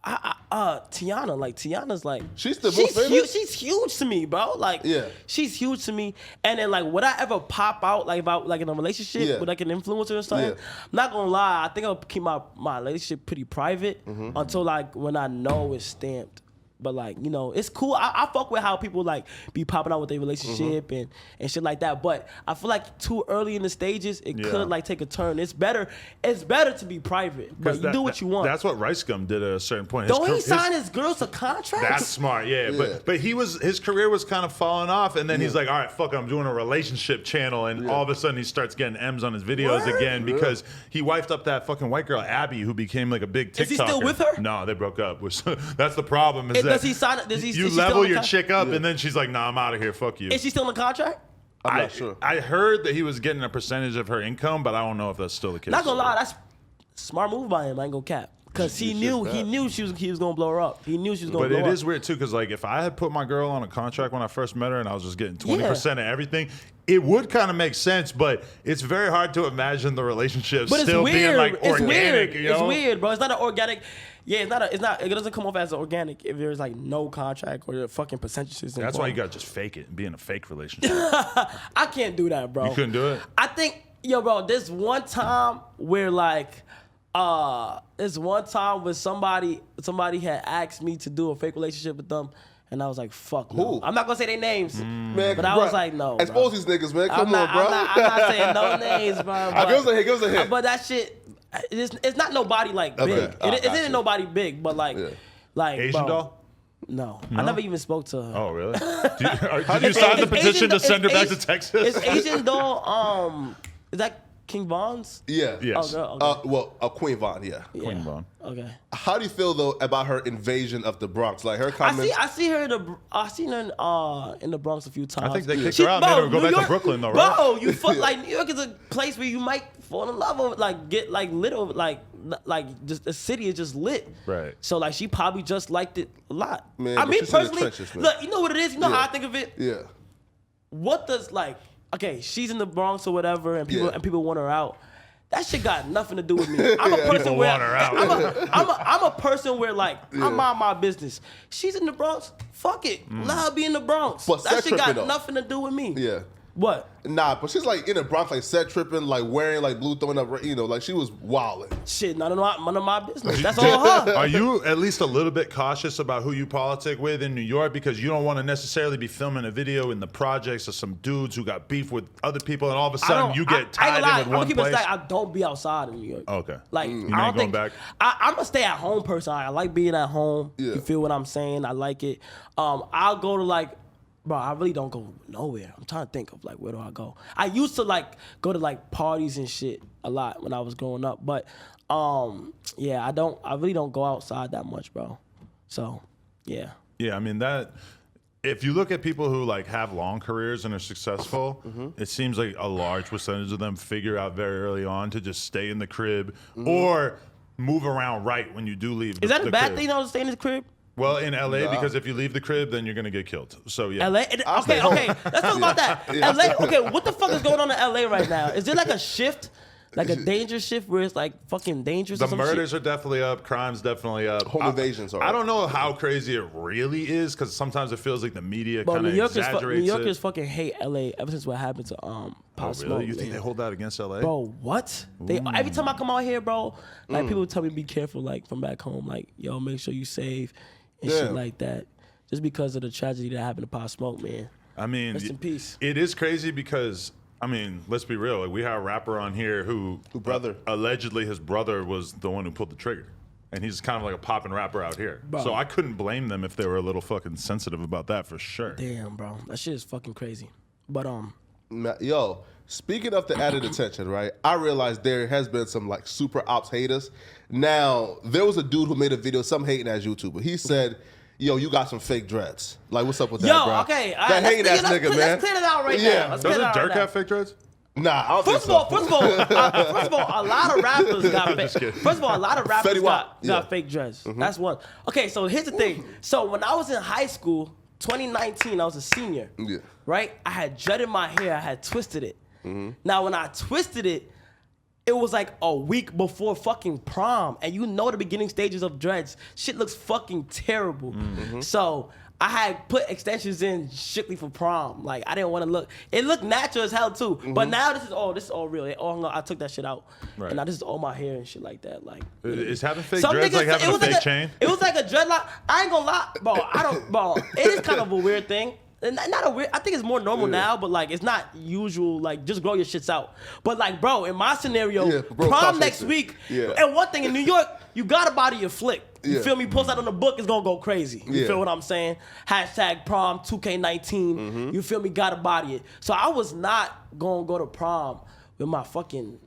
Teanna, like Tiana's like
she's the most famous.
She's huge to me, bro. Like she's huge to me. And then like would I ever pop out like about like in a relationship with like an influencer or something? I'm not gonna lie, I think I'll keep my relationship pretty private until like when I know it's stamped. But like, you know, it's cool. I fuck with how people like be popping out with their relationship and shit like that. But I feel like too early in the stages, it could like take a turn. It's better to be private. But you do what you want.
That's what Rice Gum did at a certain point.
Don't he sign his girls to contracts?
That's smart, But his career was kind of falling off, and then he's like, all right, fuck it, I'm doing a relationship channel, and all of a sudden he starts getting M's on his videos again because he wifed up that fucking white girl Abby, who became like a big TikToker.
Is he still with her?
No, they broke up. That's the problem.
Does he sign it?
You level your chick up, and then she's like, nah, I'm out of here. Fuck you.
Is she still in the contract?
I'm not sure.
I heard that he was getting a percentage of her income, but I don't know if that's still the case.
Not gonna lie, that's a smart move by him. I ain't gonna cap. Because he knew he was gonna blow her up. He knew she was gonna blow her up.
But it is weird too, because like if I had put my girl on a contract when I first met her and I was just getting 20% of everything, it would kind of make sense. But it's very hard to imagine the relationship still being like organic. You know?
It's weird, bro. It's not an organic. Yeah, it's not. It doesn't come off as organic if there's like no contract or fucking percentages.
That's why you gotta just fake it and be in a fake relationship.
I can't do that, bro.
You couldn't do it?
I think, bro, there's one time where like, there's one time where somebody had asked me to do a fake relationship with them. And I was like, fuck no.
Who?
I'm not gonna say their names.
Man,
but I was like, no.
Expose these niggas, man. Come on, bro.
I'm not saying no names, bro.
Give us a hint.
But that shit, it's not nobody like big. It isn't nobody big, but like
Asian doll?
No. I never even spoke to her.
Oh, really? Did you sign the petition to send her back to Texas?
Is Asian doll, is that King Von's?
Yeah.
Yes.
Okay. Queen Von,
Queen Von.
Okay.
How do you feel though about her invasion of the Bronx? Like her comments.
I seen her in the Bronx a few times.
I think they kicked her out and made her go back to Brooklyn though, right?
Bro, like New York is a place where you might fall in love with, like get like lit over, like just the city is just lit.
Right.
So like she probably just liked it a lot.
Man,
I mean personally,
trenches,
look, you know what it is. You know how I think of it.
Yeah.
What does like? Okay, she's in the Bronx or whatever, and people want her out. That shit got nothing to do with me. I'm a person where I'm a person where like I mind my business. She's in the Bronx. Fuck it. Let her be in the Bronx.
But
that shit got nothing to do with me.
Yeah.
What?
Nah, but she's like in the Bronx, like set tripping, like wearing like blue, throwing up, you know, like she was wilding.
Shit, none of my business. That's all her.
Are you at least a little bit cautious about who you politic with in New York, because you don't want to necessarily be filming a video in the projects of some dudes who got beef with other people, and all of a sudden you get tied in with one place?
I don't be outside in New York.
Okay.
Like
you
I
ain't going back.
I'm a stay at home person. I like being at home.
Yeah.
You feel what I'm saying? I like it. I'll go to like. Bro, I really don't go nowhere. I'm trying to think of like where do I go. I used to like go to like parties and shit a lot when I was growing up, but yeah, I really don't go outside that much, bro. So, yeah.
Yeah, I mean that. If you look at people who like have long careers and are successful, it seems like a large percentage of them figure out very early on to just stay in the crib or move around right when you do leave.
Is that a bad thing to stay in the crib?
Well, in LA, because if you leave the crib, then you're gonna get killed. So yeah.
LA? Okay. Let's talk about that. LA. Okay, what the fuck is going on in LA right now? Is there like a shift? like a dangerous shift where it's like fucking dangerous.
The
or some
murders
shit?
are definitely up. Crime's definitely up.
Home invasions are.
I don't know how crazy it really is because sometimes it feels like the media kind of exaggerates
New Yorkers fucking hate LA ever since what happened to Pop Smoke.
Really? You think they hold that against LA?
Bro, what? They every time I come out here, bro, like people tell me be careful, like from back home, like yo, make sure you save and shit like that, just because of the tragedy that happened to Pop Smoke, man.
I mean,
rest in peace.
It is crazy because. I mean, let's be real. Like, we have a rapper on here who allegedly his brother was the one who pulled the trigger. And he's kind of like a poppin' rapper out here. Bro. So I couldn't blame them if they were a little fucking sensitive about that for sure.
Damn, bro. That shit is fucking crazy. But,
Yo, speaking of the added attention, right? I realized there has been some like super ops haters. Now, there was a dude who made a video, some hating ass YouTuber. He said, yo, you got some fake dreads. Like, what's up with that, bro?
Okay.
That hating ass nigga, man.
Let's clear it out right now.
Doesn't Dirk have fake dreads?
Nah, I don't
First of all, a lot of rappers got fake. First of all, a lot of rappers got fake dreads. That's one. Okay, so here's the thing. So when I was in high school, 2019, I was a senior.
Yeah.
Right? I had dreaded my hair. I had twisted it. Now, when I twisted it, it was like a week before fucking prom. And you know the beginning stages of dreads. Shit looks fucking terrible. So I had put extensions in strictly for prom. Like, I didn't want to look. It looked natural as hell, too. But now this is all real. I took that shit out. Right. And now this is all my hair and shit like that. Like,
is having fake dreads like having a fake chain?
It was like a dreadlock. I ain't gonna lie. Bro, it is kind of a weird thing. Not a weird. I think it's more normal now, but like it's not usual. Like just grow your shits out. But like, bro, in my scenario, prom next week. And one thing in New York, you gotta body your flick. You feel me? Post that on the book, it's gonna go crazy. You feel what I'm saying? Hashtag prom 2K19. You feel me? Gotta body it. So I was not gonna go to prom with my fucking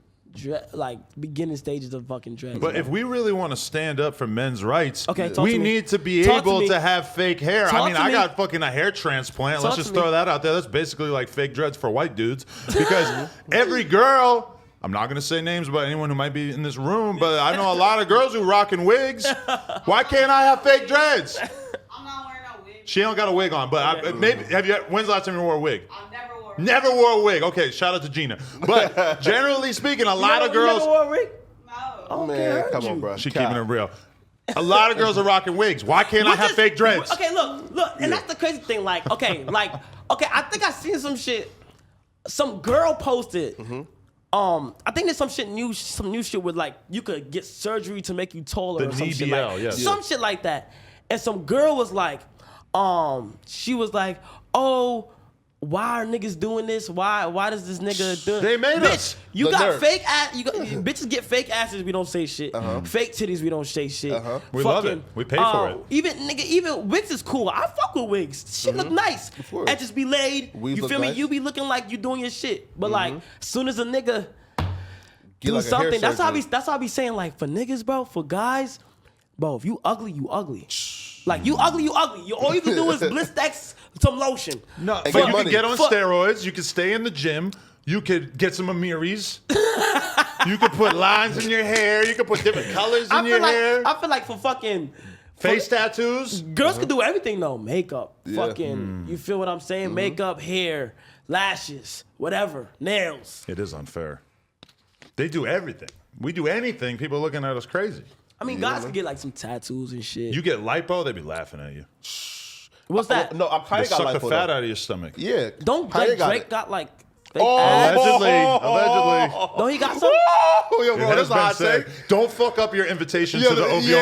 like beginning stages of fucking dreads.
But if we really want to stand up for men's rights,
we
need to be able to have fake hair. I mean, I got fucking a hair transplant. Let's just throw that out there. That's basically like fake dreads for white dudes. Because every girl, I'm not going to say names about anyone who might be in this room, but I know a lot of girls who rocking wigs. Why can't I have fake dreads?
I'm not wearing a wig.
She don't got a wig on, but maybe when's the last time you wore a wig?
Never
wore a wig. Okay, shout out to Gina. But generally speaking, a lot of girls.
You never wore a wig?
No.
Man, come on, bro.
She keeping it real. A lot of girls are rocking wigs. Why can't I have fake dreads?
Okay, look, and that's the crazy thing. Like, okay, I think I seen some shit. Some girl posted. I think there's some new shit with like you could get surgery to make you taller or some shit like some shit like that. And some girl was like, she was like, oh, why are niggas doing this? Why does this nigga do it?
They made us.
You got fake ass. Bitches get fake asses. We don't say shit. Fake titties. We don't say shit.
We love it. We pay for it.
Even wigs is cool. I fuck with wigs. Shit look nice. And just be laid. You feel me? You be looking like you doing your shit. But like, as soon as a nigga do something, that's how I be saying. Like for niggas, bro. For guys, bro. If you ugly, you ugly. Like you ugly, you ugly. All you can do is blistex some lotion.
No, but you can get on steroids. You can stay in the gym. You could get some Amiris. You could put lines in your hair. You could put different colors in your hair.
I feel like for fucking
face tattoos.
Girls can do everything though. Makeup, fucking. You feel what I'm saying? Makeup, hair, lashes, whatever, nails.
It is unfair. They do everything. We do anything. People are looking at us crazy.
I mean, guys can get like some tattoos and shit.
You get lipo, they be laughing at you.
What's that?
No, I'm kind of got
suck
lipo.
the fat out of your stomach.
Yeah.
Don't Drake got like fake ass?
Allegedly.
No, he got some.
Yo, bro, that's a hot take.
Don't fuck up your invitation to the OVO
Yo,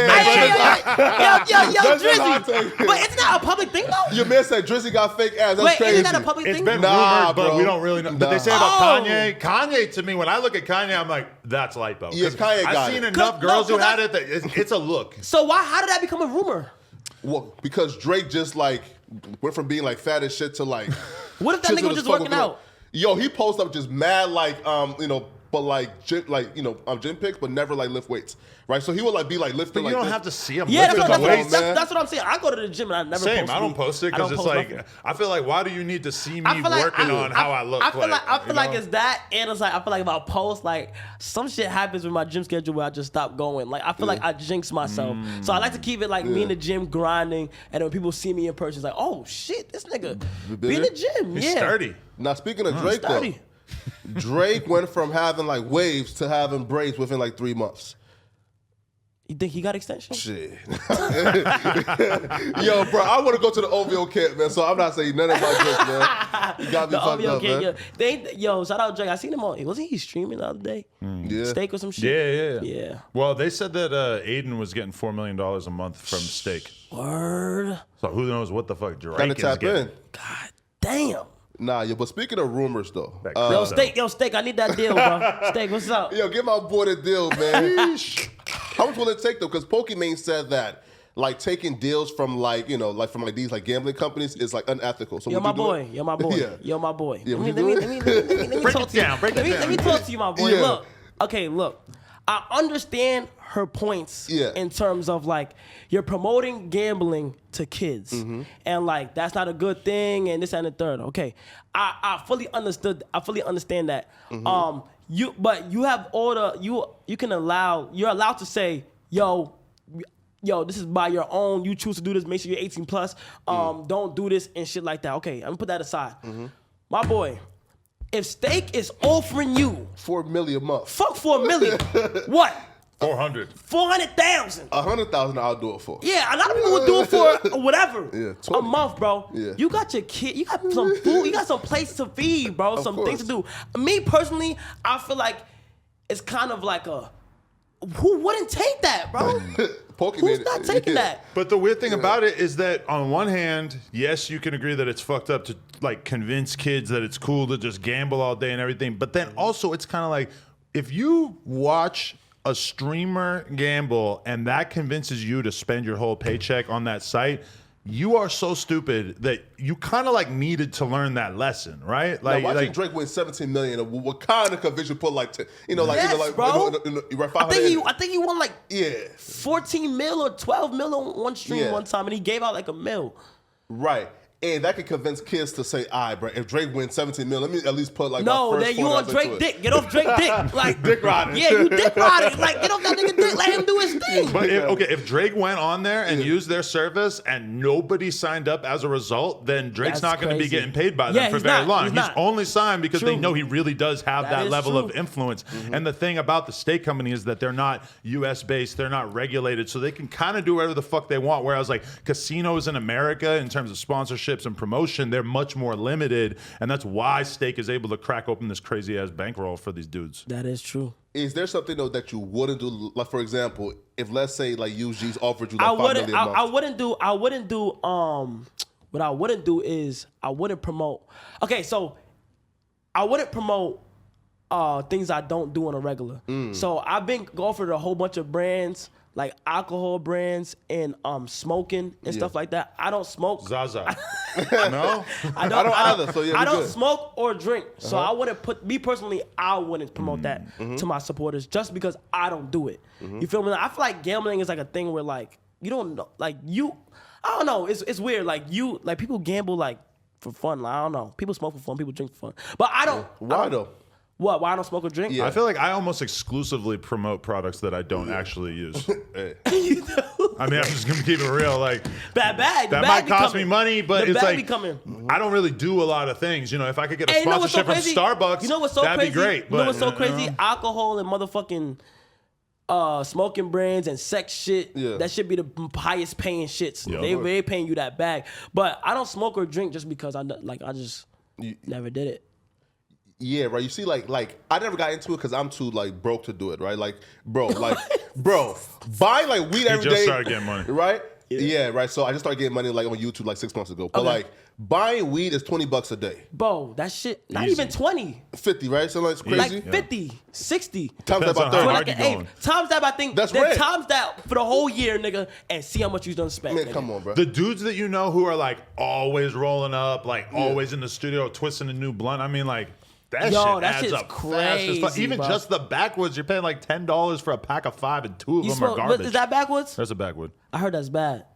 Drizzy. But isn't that a public thing though?
Your man said Drizzy got fake ass. That's crazy.
Isn't that a public thing?
It's been rumored, but we don't really know. But they say about Kanye. Kanye, to me, when I look at Kanye, I'm like, that's lipo.
Yeah, Kanye got
I've seen enough girls who had it that it's a look.
So how did that become a rumor?
Well, because Drake just like went from being like fat as shit to like.
What if that nigga was just working out?
Yo, he posts up just mad like but like gym pics, but never like lift weights, right? So he would like be like lifting.
But you
like
don't
this.
have to see him.
Yeah,
lifting weights.
that's what I'm saying. I go to the gym and I never
Same.
post
I don't post it because it's like
nothing.
I feel like why do you need to see me working on how I look?
I feel like it's that, and it's like I feel like if I post, like some shit happens with my gym schedule where I just stop going. Like I feel like I jinx myself, so I like to keep it like me in the gym grinding, and then when people see me in person, it's like, oh shit, this nigga be in the gym.
He's sturdy.
Now speaking of Drake though, Drake went from having like waves to having braids within like 3 months.
You think he got extensions?
Shit. Yo, bro, I want to go to the OVO camp, man, so I'm not saying nothing about Drake, man. You got me fucked up, man.
Yo, shout out Drake. I seen him on, wasn't he streaming the other day?
Yeah.
Steak or some shit? Yeah.
Well, they said that Adin was getting $4 million a month from Steak.
Word.
So who knows what the fuck Drake
Gotta
is
tap
getting.
in.
God damn.
Nah, but speaking of rumors, though.
Yo, Steak, I need that deal, bro. Steak, what's up?
Yo, give my boy the deal, man. How much will it take, though? Because Pokimane said that, like, taking deals from, like, you know, like, from, like, these, like, gambling companies is, like, unethical. So
You're my boy. You're my boy.
Yeah.
You're my boy.
Yeah,
Let me
Break
talk
it
to you.
down. Break it down.
Let me talk to you, my boy.
Yeah.
Look. I understand her points
Yeah.
in terms of, like, you're promoting gambling to kids. And, like, that's not a good thing and this and the third. Okay. I fully understand that. But you have all the, you're allowed to say, yo, this is by your own. You choose to do this. Make sure you're 18 plus. Don't do this and shit like that. Okay, I'm gonna put that aside. My boy, if Steak is offering you
$4 million a month.
fuck $4 million, what?
400.
400,000.
100,000 I'll do it for.
Yeah, a lot of people would do it for whatever.
Yeah,
a
20.
month, bro.
Yeah.
You got your kid. You got some food. You got some place to feed, bro.
Of
Some
course.
things to do. Me personally, I feel like it's kind of like a. Who wouldn't take that, bro?
Pokimane,
Who's not taking
yeah.
that?
But the weird thing about it is that on one hand, yes, you can agree that it's fucked up to like convince kids that it's cool to just gamble all day and everything. But then also it's kind of like if you watch a streamer gamble and that convinces you to spend your whole paycheck on that site, you are so stupid that you kind of like needed to learn that lesson, right?
Like watching Drake win 17 million. What kind of conviction put like,
Yes, bro.
Right,
I think he won like
500.
14 mil or 12 mil on one stream
Yeah.
one time, and he gave out like $1 million.
Right. And that could convince kids to say, all right, bro, if Drake wins 17 million, let me at least put like my
No,
first
then you
$4
on
into
Drake
it.
dick. Get off Drake dick. Like
Dick riding.
Yeah, you dick riding. Like get off that nigga dick. Let him do his thing.
But if Drake went on there and used their service and nobody signed up as a result, then Drake's
That's
not going to be
crazy.
getting paid by them
Yeah,
for
he's
very
not.
long.
He's
He's
not.
only signed because they
True.
know he really does have
That
that
is
level of
true.
influence. And the thing about the Steak Company is that they're not U.S. based, they're not regulated, so they can kind of do whatever the fuck they want. Whereas like casinos in America, in terms of sponsorships and promotion, they're much more limited, and that's why Steak is able to crack open this crazy ass bankroll for these dudes.
That is true.
Is there something though that you wouldn't do? Like for example, if let's say like UG's offered you like $5 million a month.
I wouldn't do what I wouldn't do is I wouldn't promote. Okay, so I wouldn't promote things I don't do on a regular. So I've been offered a whole bunch of brands, like alcohol brands and smoking and stuff like that. I don't smoke.
Zaza. No?
I don't either, so yeah,
I
we
don't
good.
smoke or drink. So I wouldn't I wouldn't promote that to my supporters just because I don't do it. You feel me? I feel like gambling is like a thing where like you don't know, like I don't know. It's weird. Like people gamble like for fun. Like, I don't know. People smoke for fun. People drink for fun. But I don't.
Why though?
What? Why I don't smoke or drink?
Yeah.
I feel like I almost exclusively promote products that I don't actually use.
Hey.
You do.
I mean, I'm just gonna keep it real. Like
Bad.
that
The
might
bag be
cost me
coming.
money, but
The
it's
bag
like
be coming.
I don't really do a lot of things. You know, if I could get a
Hey, you know what's so
sponsorship
crazy?
from Starbucks,
You know what's so
that'd
crazy?
be great.
You know what's so
but,
crazy? Alcohol and motherfucking smoking brands and sex shit.
Yeah.
That should be the highest paying shits.
Yeah.
They paying you that bag. But I don't smoke or drink just because I just never did it.
Yeah, right. You see, like I never got into it because I'm too like broke to do it, right? Like, bro, buying like weed every day.
just started getting money.
Right? Yeah, right. So I just started getting money like on YouTube like 6 months ago. But
Okay.
like buying weed is $20 a day.
Bro, that shit, not
Easy.
even 20.
50, right? So like it's crazy.
Like 50, 60.
Times that
Depends
by
on
30.
how
For
hard
like
you
an
going.
eighth. Times that by thing.
That's
then
rent.
times that for the whole year, nigga, and see how much you done spent.
Man,
nigga.
come on, bro.
The dudes that you know who are like always rolling up, like always in the studio twisting a new blunt. I mean, like that
Yo,
shit
that
adds
shit's
up fast as fuck.
crazy,
Even
bro.
just the backwoods, you're paying like $10 for a pack of 5, and 2 of
You
them are
smoke,
garbage.
is that backwards?
There's a backwood.
I heard that's bad.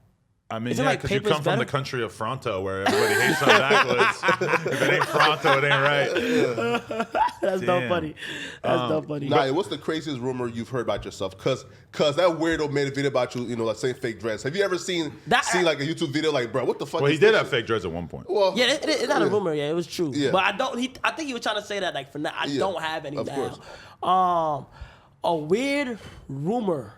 I mean,
Isn't,
yeah,
like,
because you
paper's
come from the
better?
country of Fronto, where everybody hates on backwards. If it ain't Fronto, it ain't right.
That's not funny. That's not funny.
Nah, what's the craziest rumor you've heard about yourself? Cause that weirdo made a video about you, you know, like saying fake dreads. Have you ever seen like a YouTube video like, bro, what the fuck?
Well, he
is
did
this
have
shit?
fake dreads at one point.
Well,
Yeah, it's not a rumor. Yeah, it was true.
Yeah.
But I think he was trying to say that like for now. I don't have any
of
now.
course.
A weird rumor.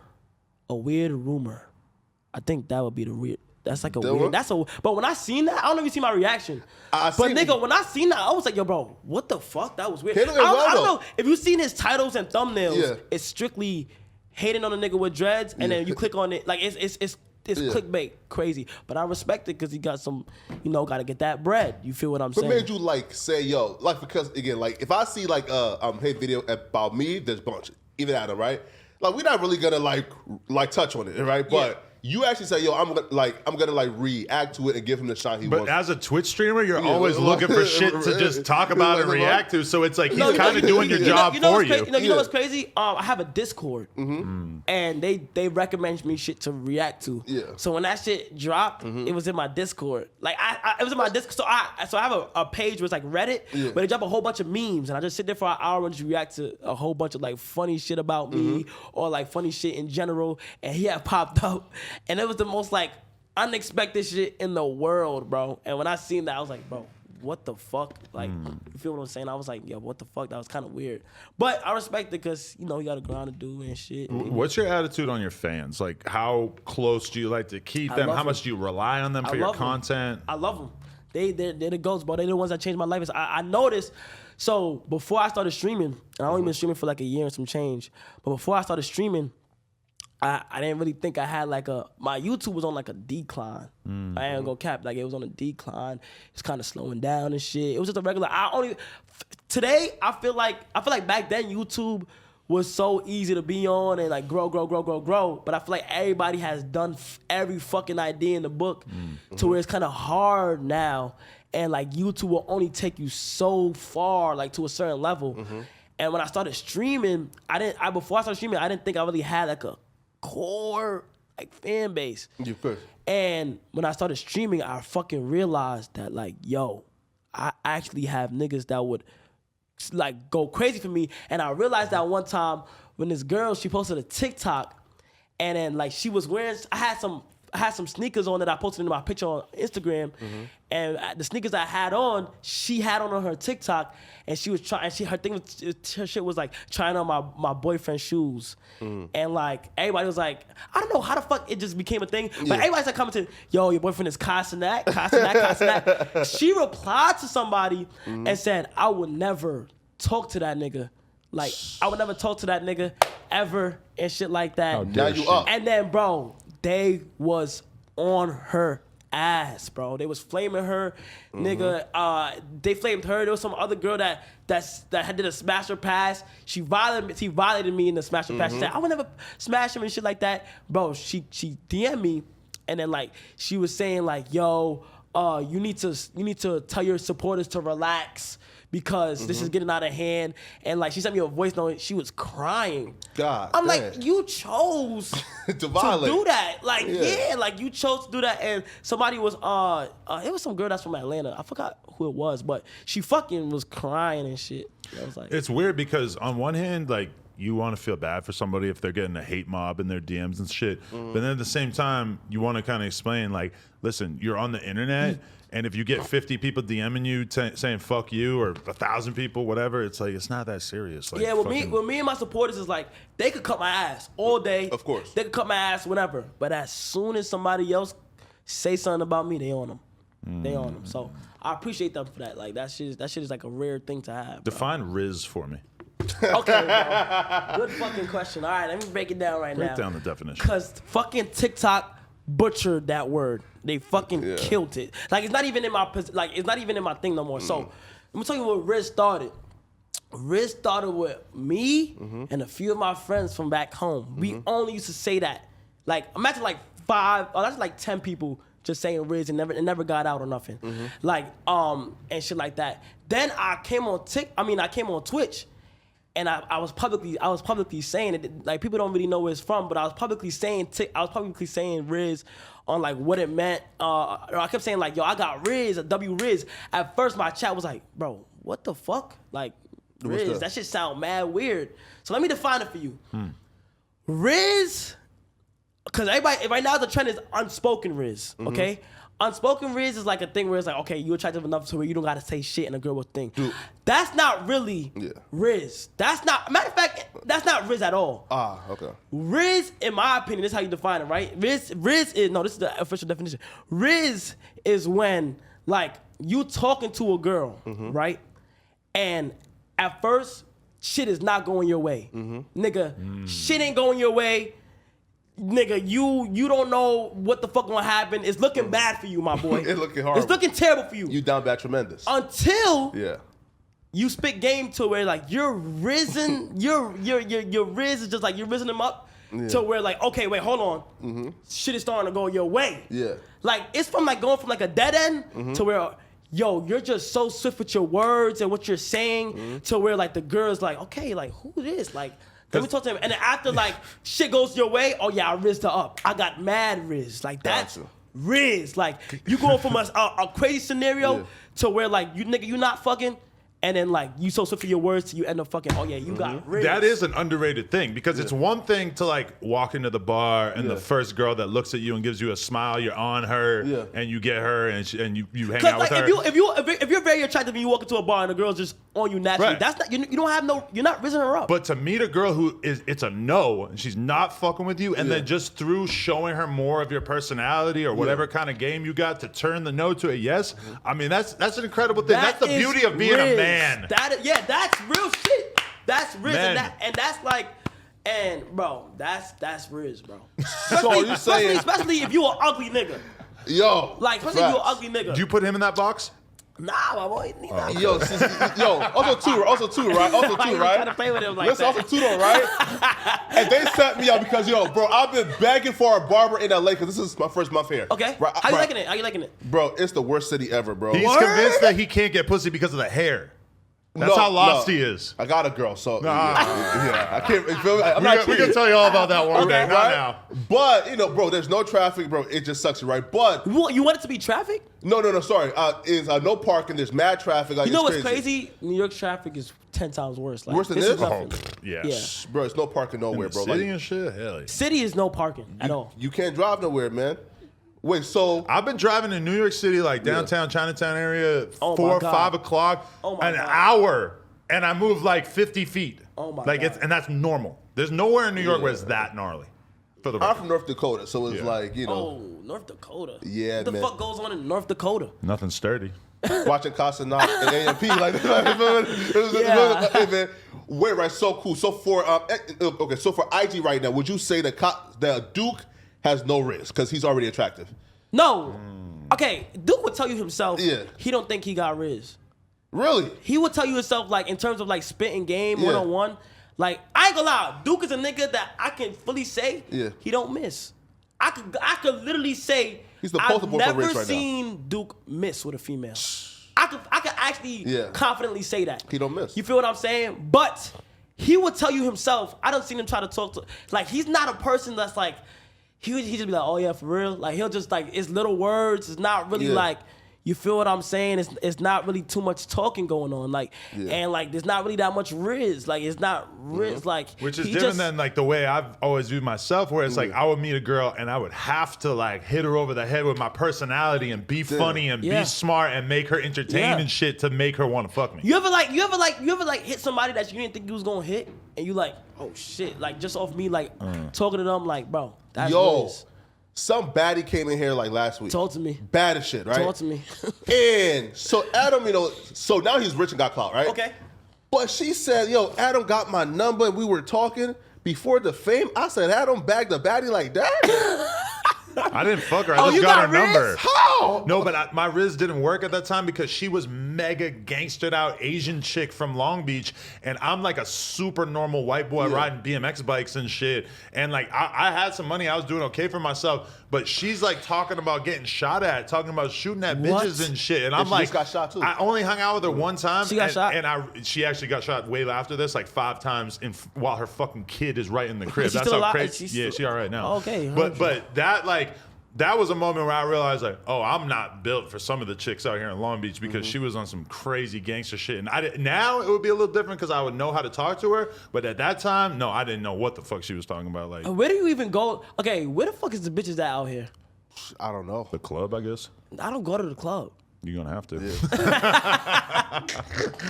I think that would be the weird. That's like a
That
weird.
one?
That's a. But when I seen that, I don't know if you see my reaction.
I
but
seen
nigga,
it.
when I seen that, I was like, yo, bro, what the fuck? That was weird.
He
I
look
don't,
like
I don't
Rondo.
know if you seen his titles and thumbnails.
Yeah.
It's strictly hating on a nigga with dreads, and then you click on it like it's clickbait crazy. But I respect it because he got some, got to get that bread. You feel what I'm
What
saying?
made you like say, yo, like, because again, like if I see like hate video about me, there's a bunch, even Adam, right? Like we're not really gonna like touch on it, right? But you actually say, yo, I'm gonna react to it and give him the shot he
But
wants.
as a Twitch streamer, you're always looking for shit to just talk about and react to. So it's like he's
No,
kind of doing your job
you know
for
what's
you.
You know what's crazy? I have a Discord, and they recommend me shit to react to.
Yeah.
So when that shit dropped, it was in my Discord. Like it was in my Discord. So I have a page where it's like Reddit, but they drop a whole bunch of memes, and I just sit there for an hour and just react to a whole bunch of like funny shit about me or like funny shit in general. And he had popped up, and it was the most like unexpected shit in the world, bro. And when I seen that, I was like, bro, what the fuck? Like, you feel what I'm saying? I was like, yo, what the fuck? That was kind of weird. But I respect it because, you got to grind to do and shit.
What's your attitude on your fans? Like, how close do you like to keep them? How much do you rely on them for your content?
I love them. They're the goats, bro. They're the ones that changed my life. I noticed. So before I started streaming, and I only been streaming for like a year and some change, but before I started streaming, I didn't really think I had like my YouTube was on like a decline. I ain't gonna cap, like it was on a decline. It's kind of slowing down and shit. It was just a regular. Today I feel like back then YouTube was so easy to be on and like grow. But I feel like everybody has done every fucking idea in the book to where it's kind of hard now. And like YouTube will only take you so far, like to a certain level. And when I started streaming, before I started streaming, I didn't think I really had like a core like fan base.
You could.
And when I started streaming, I fucking realized that like, yo, I actually have niggas that would like go crazy for me. And I realized that one time when this girl, she posted a TikTok, and then like she was wearing, I had some sneakers on that I posted in my picture on Instagram, and the sneakers I had on, she had on her TikTok, and she was trying. Her shit was like trying on my boyfriend's shoes, and like everybody was like, I don't know how the fuck it just became a thing, but everybody's like commenting, yo, your boyfriend is Kai Cenat. She replied to somebody and said, I would never talk to that nigga. Like I would never talk to that nigga ever and shit like that.
Now you up.
And then, bro, they was on her ass, bro. They was flaming her, nigga. They flamed her. There was some other girl that had did a smasher pass. He violated me in the smasher pass. She said, I would never smash him and shit like that. Bro, she DM'd me, and then like she was saying like, yo, you need to tell your supporters to relax because this is getting out of hand. And like she sent me a voice note. She was crying.
God,
I'm
damn.
like, you chose
to violate.
do that. Like, yeah, like you chose to do that. And somebody was it was some girl that's from Atlanta. I forgot who it was, but she fucking was crying and shit. I was like,
It's weird because on one hand, like, you want to feel bad for somebody if they're getting a hate mob in their DMs and shit. But then at the same time, you want to kind of explain, like, listen, you're on the internet, and if you get 50 people DMing you saying fuck you, or 1,000 people, whatever, it's like, it's not that serious. Like,
yeah, with me and my supporters is like, they could cut my ass all day.
Of course.
They could cut my ass whenever. But as soon as somebody else say something about me, they on them. They on them. So I appreciate them for that. Like, that shit is like a rare thing to have. Bro.
Define Rizz for me.
Okay, bro. Good fucking question. All right, let me break it down now.
Break down the definition.
Because fucking TikTok butchered that word. They fucking killed it. Like, it's not even in my thing no more. So, let me tell you what Rizz started. Rizz started with me and a few of my friends from back home. We only used to say that. Like, imagine like 10 people just saying Rizz and never got out or nothing. Like, and shit like that. Then I came on Twitch, I was publicly saying it. Like people don't really know where it's from, but I was publicly saying Rizz on like what it meant. I kept saying like, yo, I got Rizz, a W Rizz. At first, my chat was like, bro, what the fuck? Like Rizz, that shit sound mad weird. So let me define it for you. Rizz, because everybody right now the trend is unspoken Rizz. Okay. Unspoken Rizz is like a thing where it's like, okay, you attractive enough to where you don't gotta say shit and a girl will think. Dude. That's not really Rizz. That's not, matter of fact, that's not Rizz at all.
Okay.
Rizz, in my opinion, this is how you define it, right? Rizz is, no, this is the official definition. Rizz is when, like, you talking to a girl, right? And at first, shit is not going your way. Nigga, shit ain't going your way. Nigga, you don't know what the fuck gonna happen. It's looking bad for you, my boy.
It's looking horrible.
It's looking terrible for you.
You down bad tremendous.
Until you spit game to where like you're risen, your Rizz is just like you're rizzing him up to where like, okay, wait, hold on. Shit is starting to go your way. Like it's from like going from like a dead end to where yo, you're just so swift with your words and what you're saying to where like the girl's like, okay, like who this? Like let me talk to him. And then after like shit goes your way, oh yeah, I rizzed her up. I got mad Rizz. Like that's Rizz. Like you going from a crazy scenario to where like you nigga, you not fucking. And then like you so swift for your words till you end up fucking, oh yeah, you got Rizz.
That is an underrated thing because it's one thing to like walk into the bar and the first girl that looks at you and gives you a smile, you're on her and you get her and you hang out
like,
with her.
If you're very attractive and you walk into a bar and the girl's just on you naturally, that's not you don't have no, you're not rizzing her up.
But to meet a girl who it's a no and she's not fucking with you and then just through showing her more of your personality or whatever kind of game you got to turn the no to a yes, I mean that's an incredible thing. That's the beauty of being a man.
That's real shit. That's Rizz, and that's like, and bro, that's Rizz, bro.
So you saying,
especially if you an ugly nigga.
Yo,
like especially if you an ugly nigga.
Do you put him in that box?
Nah, my boy.
Yo, also two, right?
Trying to play with him like
Listen,
that.
also two though, right? And they set me up because yo, bro, I've been begging for a barber in LA because this is my first month here.
Okay.
Right,
How you liking it? How you liking it?
Bro, it's the worst city ever, bro.
He's convinced that he can't get pussy because of the hair. That's how lost he is.
I got a girl, so I can't. You feel me? I'm not
we can tell you all about that one day, not now.
But you know, bro, there's no traffic, bro. It just sucks, right? But
you want it to be traffic?
No. Sorry, is no parking. There's mad traffic. Like,
you know what's crazy? New York traffic is 10 times worse. Like,
worse than this?
Yeah,
bro. It's no parking nowhere, bro.
City and shit. Hell yeah.
City is no parking at all.
You can't drive nowhere, man. Wait, so
I've been driving in New York City, like downtown Chinatown area, 4 or 5 o'clock, an hour. And I move like 50 feet.
Oh my
God. And that's normal. There's nowhere in New York where it's that gnarly. For the
I'm from North Dakota, so it's like, you know.
Oh, North Dakota.
Yeah,
what the
man.
fuck goes on in North Dakota?
Nothing sturdy.
Watching Kai Cenat and AMP like hey, man. Wait, right? So cool. So for so for IG right now, would you say that Duke has no risk because he's already attractive?
No. Okay, Duke would tell you himself. He don't think he got Rizz.
Really?
He would tell you himself, like, in terms of, like, spitting game, one-on-one. Like, I ain't gonna lie. Duke is a nigga that I can fully say he don't miss. I could literally say
he's the poster boy for Rizz right now. I've never
seen Duke miss with a female. I could actually confidently say that.
He don't miss.
You feel what I'm saying? But he would tell you himself, I done seen him try to talk to, like, he's not a person that's, like, he just be like, oh, yeah, for real? Like, he'll just, like, it's little words. It's not really, like... You feel what I'm saying? It's not really too much talking going on, like, and like there's not really that much Rizz. Like it's not Rizz, like
which is different than like the way I've always viewed myself, where it's like I would meet a girl and I would have to like hit her over the head with my personality and be funny and be smart and make her entertain and shit to make her want to fuck me.
You ever hit somebody that you didn't think you was gonna hit and you like, oh shit, like just off me like talking to them, like bro, that's Rizz.
Some baddie came in here like last week.
Talk to me.
Bad as shit, right?
Talk to me.
And so Adam, you know, so now he's rich and got clout, right?
Okay.
But she said, yo, Adam got my number and we were talking before the fame. I said, Adam bagged a baddie like that?
I didn't fuck her. I
Oh,
just
you
got her
got Rizz?
number.
How?
No, but my Rizz didn't work at that time because she was mega gangstered out Asian chick from Long Beach, and I'm like a super normal white boy riding BMX bikes and shit. And like I had some money, I was doing okay for myself, but she's like talking about getting shot at, talking about shooting at bitches and shit. And I'm
she
like,
just got shot too.
I only hung out with her one time.
She got shot?
And she actually got shot way after this, like 5 times while her fucking kid is right in the crib.
Is she
That's
still
how
alive?
crazy.
Is she
Yeah,
still-
she all right now.
Oh, okay,
But that was a moment where I realized like, oh, I'm not built for some of the chicks out here in Long Beach because she was on some crazy gangster shit. And now it would be a little different because I would know how to talk to her. But at that time, no, I didn't know what the fuck she was talking about. Like
Where do you even go? Okay, where the fuck is the bitches that out here?
I don't know.
the club, I guess.
I don't go to the club.
You're gonna have to.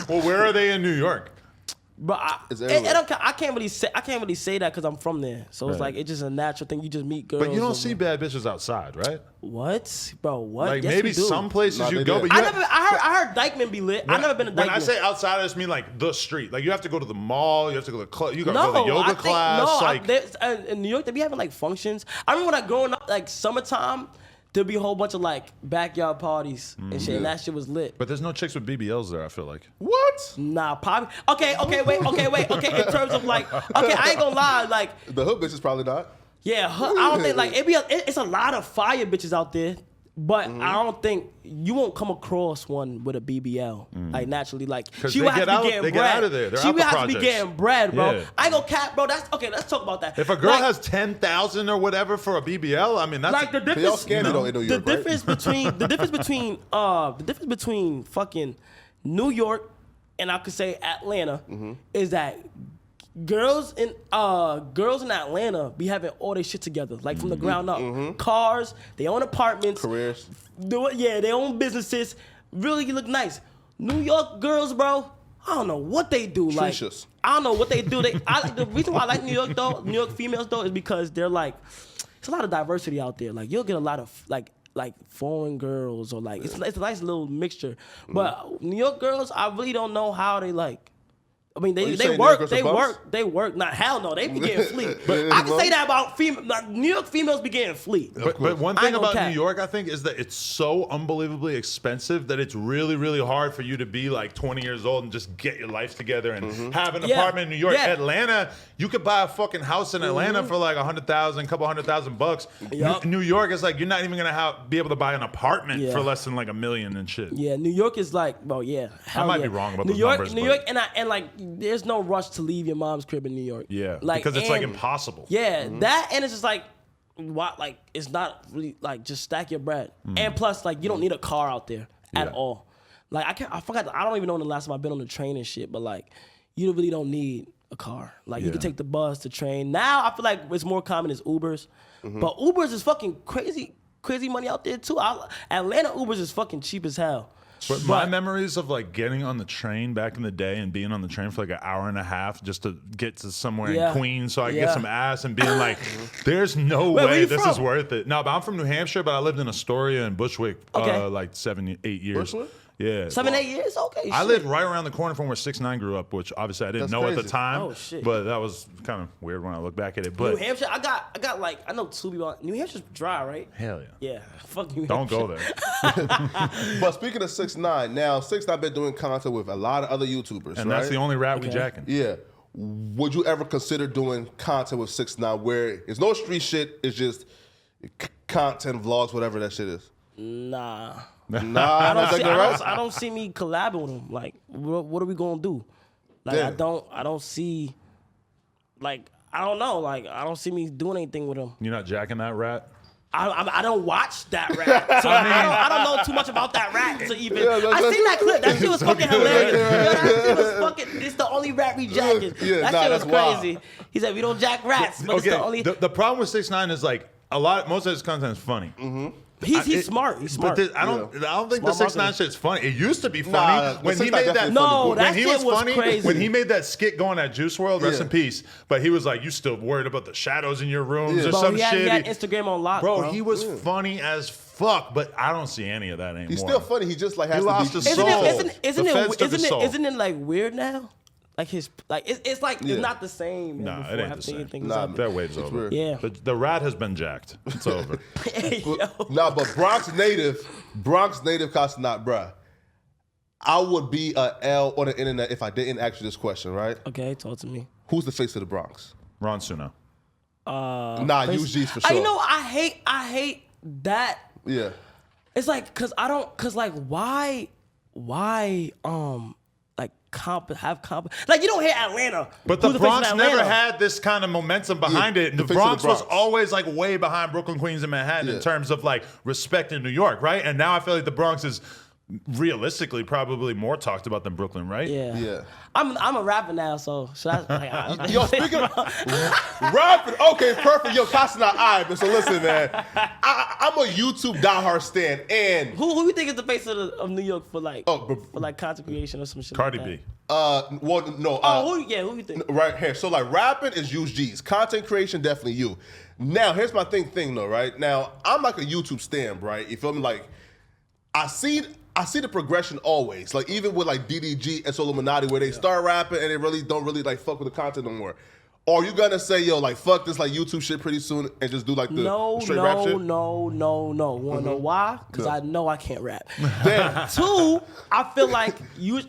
Well, where are they in New York?
But
It's everywhere.
I can't really say that because I'm from there. So it's
Right.
like it's just a natural thing. You just meet girls.
But you don't
over-
see bad bitches outside, right?
what, bro? What?
Like
Yes,
maybe
we do.
some places
Nah,
you
they
go,
do.
but you
I heard Dykeman be lit. I've never been to
When
Dykeman.
I say outside, I just mean like the street. Like you have to go to the mall, you have to go to the club, you gotta
no,
go to yoga
I think,
class.
no,
like
there's, in New York they be having like functions. I remember when I growing up, like summertime, there'd be a whole bunch of like backyard parties and shit, and that shit was lit.
but there's no chicks with BBLs there, I feel like.
What?
Nah, probably. Okay, wait. In terms of like, okay, I ain't gonna lie, like,
The hood bitch is probably not.
yeah, I don't think like it's a lot of fire bitches out there, but I don't think you won't come across one with a BBL like naturally. Like
'Cause
she
they
would have
get
to be
out-
getting
they
bread.
get out of there. They're
She
out
would
the
have to be
projects.
getting bread, bro.
Yeah.
I ain't gonna cap, bro. That's okay. Let's talk about that.
If a girl
Like-
has 10,000 or whatever for a BBL, I mean that's
like the
Y'all
difference,
scared in New York,
the
right?
difference between fucking New York and I could say Atlanta is that girls in Atlanta be having all their shit together, like from the ground up. Cars, they own apartments,
Careers.
they own businesses. Really look nice. New York girls, bro, I don't know what they do. Like
Tricious.
I don't know what they do. The reason why I like New York though, New York females though, is because they're like, it's a lot of diversity out there. Like you'll get a lot of like foreign girls or like it's a nice little mixture. But New York girls, I really don't know how they like. I mean,
you
they
saying New
work,
York
they
girls are bums?
work, they work. Not hell no, they be getting fleet. I can say that about female. Like, New York females be getting fleet.
But one
I
thing
ain't gonna
about
cap.
New York, I think, is that it's so unbelievably expensive that it's really, really hard for you to be like 20 years old and just get your life together and have an
Yeah.
apartment in New York.
Yeah.
Atlanta, you could buy a fucking house in Atlanta for like $100,000, couple $100,000.
Yup.
New York is like you're not even gonna be able to buy an apartment
Yeah.
for less than like $1 million and shit.
Yeah, New York is like, well, yeah. Hell
might
yeah.
be wrong about
New
those
York,
numbers,
New
but-
York, and like, there's no rush to leave your mom's crib in New York.
Yeah,
like
because it's like
and-
impossible.
Yeah, that and it's just like, what? Like, it's not really like just stack your bread, and plus, like, you don't need a car out there at
Yeah.
all. Like, I forgot. I don't even know when the last time I've been on the train and shit, but like, you really don't need a car. Like, you can
Yeah.
take the bus, the train. Now I feel like what's more common is Ubers, but Ubers is fucking crazy money out there too. Atlanta Ubers is fucking cheap as hell.
But my memories of like getting on the train back in the day and being on the train for like an hour and a half just to get to somewhere
Yeah.
in Queens so I could
Yeah.
get some ass and being like, there's no
Wait, where
way
you
this
from?
is worth it. No, but I'm from New Hampshire, but I lived in Astoria and Bushwick
Okay.
like 7-8 years.
Bushwick?
Yeah.
7-8 years, okay.
I
shit.
lived right around the corner from where 6ix9ine grew up, which obviously I didn't
That's
know at the
crazy.
time.
Oh, shit.
But that was kind of weird when I look back at it.
New
But
Hampshire, I got like I know 2 people. New Hampshire's dry, right?
hell yeah.
Yeah, fuck New
Don't
Hampshire.
go there.
But speaking of 6ix9ine, now 6ix9ine been doing content with a lot of other YouTubers,
And
right?
that's the only rat we
Okay.
jacking.
Yeah. Would you ever consider doing content with 6ix9ine where it's no street shit, it's just content, vlogs, whatever that shit is?
Nah,
Nah,
I
not
don't, see,
that right?
I don't see me collabing with him. Like, what are we gonna do? Like,
Yeah.
I don't see. Like, I don't know. Like, I don't see me doing anything with him.
You're not jacking that rat?
I don't watch that rat, so I don't know too much about that rat to even.
Yeah,
I seen that clip. That shit was fucking
good.
hilarious.
Yeah.
Yo, that shit was fucking. It's the only rat we jacking.
Yeah,
that
nah,
shit was
that's wild.
crazy. He said we don't jack rats, but it's the only.
The problem with 6ix9ine is like most of his content is funny.
He's smart. He's smart.
But I don't think
Smart
the 6ix9ine
marketing.
shit's funny. It used to be funny
Nah,
when
the
he
6ix9ine
made that.
definitely
No, that
when he
shit
was
was
funny,
crazy.
when he made that skit going at Juice World, rest
Yeah.
in peace. But he was like, "You still worried about the shadows in your rooms
Yeah.
or
Bro,
some
he had
shit?"
Instagram on lock,
Bro,
bro.
he was funny as fuck, but I don't see any of that anymore.
He's still funny. He just like has
He
to
lost
be.
his
Isn't
soul.
it, isn't
The feds took his soul.
it like weird now? it's like it's not the same.
Nah, it ain't the same.
Nah,
that wave's over.
weird.
Yeah.
The rat has been jacked. It's over.
Hey, yo.
Nah, but Bronx native Kai Cenat, bruh. I would be a L on the internet if I didn't ask you this question, right?
Okay, talk to me.
Who's the face of the Bronx?
Ron Suno.
Nah, UG's for sure.
You know, I hate that.
Yeah.
It's like, why, like like you don't hear Atlanta.
But the
Who's
Bronx
face of
never
Atlanta?
had this kind of momentum behind it.
the
The
face of
Bronx
the
was
Bronx.
always like way behind Brooklyn, Queens, and Manhattan in terms of like respect in New York, right? And now I feel like the Bronx is realistically probably more talked about than Brooklyn, right?
Yeah.
I'm a rapper now, so should I?
Yo, speaking of rapping, okay, perfect. Yo, Kai Cenat, all right, but so listen, man. I'm a YouTube diehard stan, and
Who you think is the face of New York for like
but-
for like content creation or some shit?
Cardi
like
B.
that?
well, no.
Who you think?
Right here. So like rapping is UG's. Content creation, definitely you. Now, here's my thing though, right? Now, I'm like a YouTube stan, right? You feel me? Like, I see the progression always. Like even with like DDG and Illuminati, where they start rapping and they really don't really like fuck with the content no more. Or you gonna say, yo, like fuck this like YouTube shit pretty soon and just do like the straight rap shit?
No. Wanna know why? Because I know I can't rap.
Damn.
Two, I feel like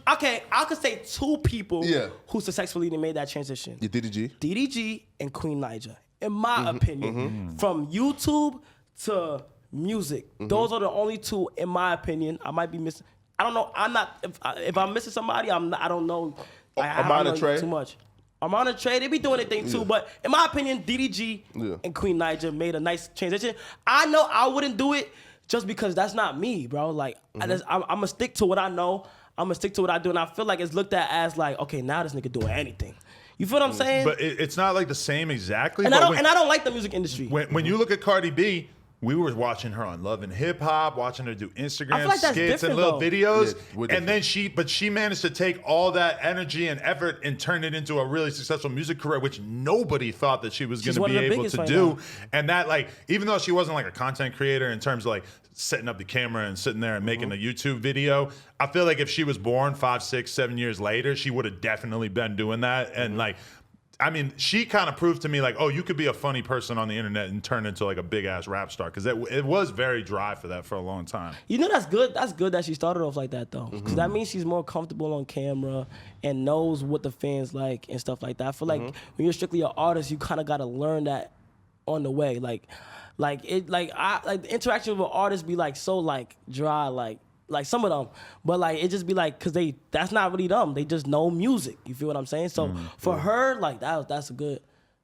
I could say two people
Yeah.
who successfully made that transition.
You DDG?
DDG and Queen Naija. In my opinion, from YouTube to music, those are the only two, in my opinion. I might be missing. I don't know. I'm not. If I'm missing somebody, I don't know. I don't know
Trey?
too much. I'm on a trade. They be doing their thing too, but in my opinion, DDG and Queen Naija made a nice transition. I know I wouldn't do it just because that's not me, bro. Like I'm gonna stick to what I know. I'm gonna stick to what I do, and I feel like it's looked at as like, okay, now this nigga doing anything. You feel what I'm saying?
But it's not like the same exactly.
And
but
I don't like the music industry.
When you look at Cardi B, we were watching her on Love and Hip Hop, watching her do Instagram
like that's
skits and
different,
little
though.
videos,
Yeah,
and then she managed to take all that energy and effort and turn it into a really successful music career, which nobody thought that she was going to
one
be
of the
able
biggest
to
right
do.
now.
And that, like, even though she wasn't like a content creator in terms of like setting up the camera and sitting there and making a YouTube video, I feel like if she was born 5, 6, 7 years later, she would have definitely been doing that. And like, I mean, she kind of proved to me like, oh, you could be a funny person on the internet and turn into like a big ass rap star, because it was very dry for that for a long time.
You know, that's good. That's good that she started off like that though, because that means she's more comfortable on camera and knows what the fans like and stuff like that. I feel like when you're strictly an artist, you kind of got to learn that on the way. Like the interaction with an artist be like so like dry, like some of them, but like it just be like, cause that's not really them. They just know music. You feel what I'm saying? So for her, like that's a good.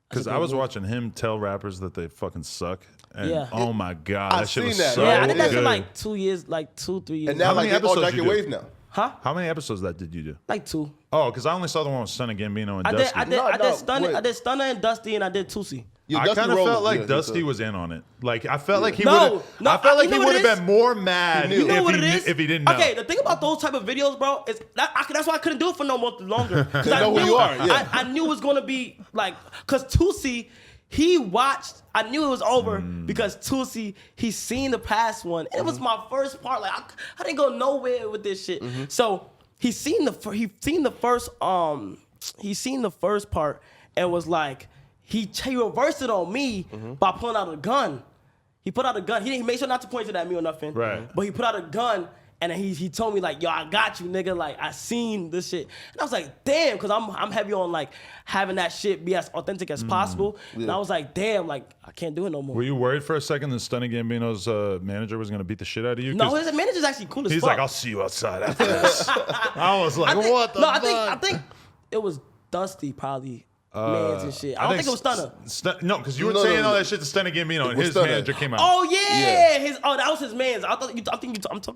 Because I was watching him tell rappers that they fucking suck. And oh my God,
I've
that shit was
seen that.
so
Yeah, I did that
good.
for like 2 years, like 2-3 years.
And now
How
like
many
they all
episodes
Jacket
you do?
Wave now.
Huh?
How many episodes of that did you do?
Like 2.
Oh, because I only saw the one with Son of Gambino and
I
Dusty.
did Stunner and Dusty, and I did Tusi.
Yeah,
I
Dusty
kind of
Rhodes,
felt like
yeah,
Dusty
he
was in on it. Like I felt like he
No,
would.
no,
I felt like
you know
he
what
would
it
have
is?
been more mad
You know
what it is?
if he didn't know.
Okay, the thing about those type of videos, bro, is that's why I couldn't do it for no more longer. Because
They know who you are, yeah.
I knew it was gonna be like, cause Tusi, he watched. I knew it was over because Tusi, he seen the past one. And it was my first part. Like I didn't go nowhere with this shit. So he seen the first part and was like, he reversed it on me by pulling out a gun. He put out a gun. He didn't make sure not to point it at me or nothing.
Right.
But he put out a gun, and then he told me like, yo, I got you, nigga. Like I seen this shit, and I was like, damn, because I'm heavy on like having that shit be as authentic as possible. And I was like, damn, like I can't do it no more.
Were you worried for a second that Stunning Gambino's manager was going to beat the shit out of you?
No,
'Cause
his manager's actually cool as
he's
fuck.
like, I'll see you outside after this. I was like, what the fuck?
I think it was Dusty probably. Mans and shit. I don't think it was Stunner.
No, because you were
No,
saying
no,
all
no.
that shit to Stunner Gambino, and
was
his
Stunner.
manager came out.
Oh yeah,
Yeah.
that was his man's. I'm talking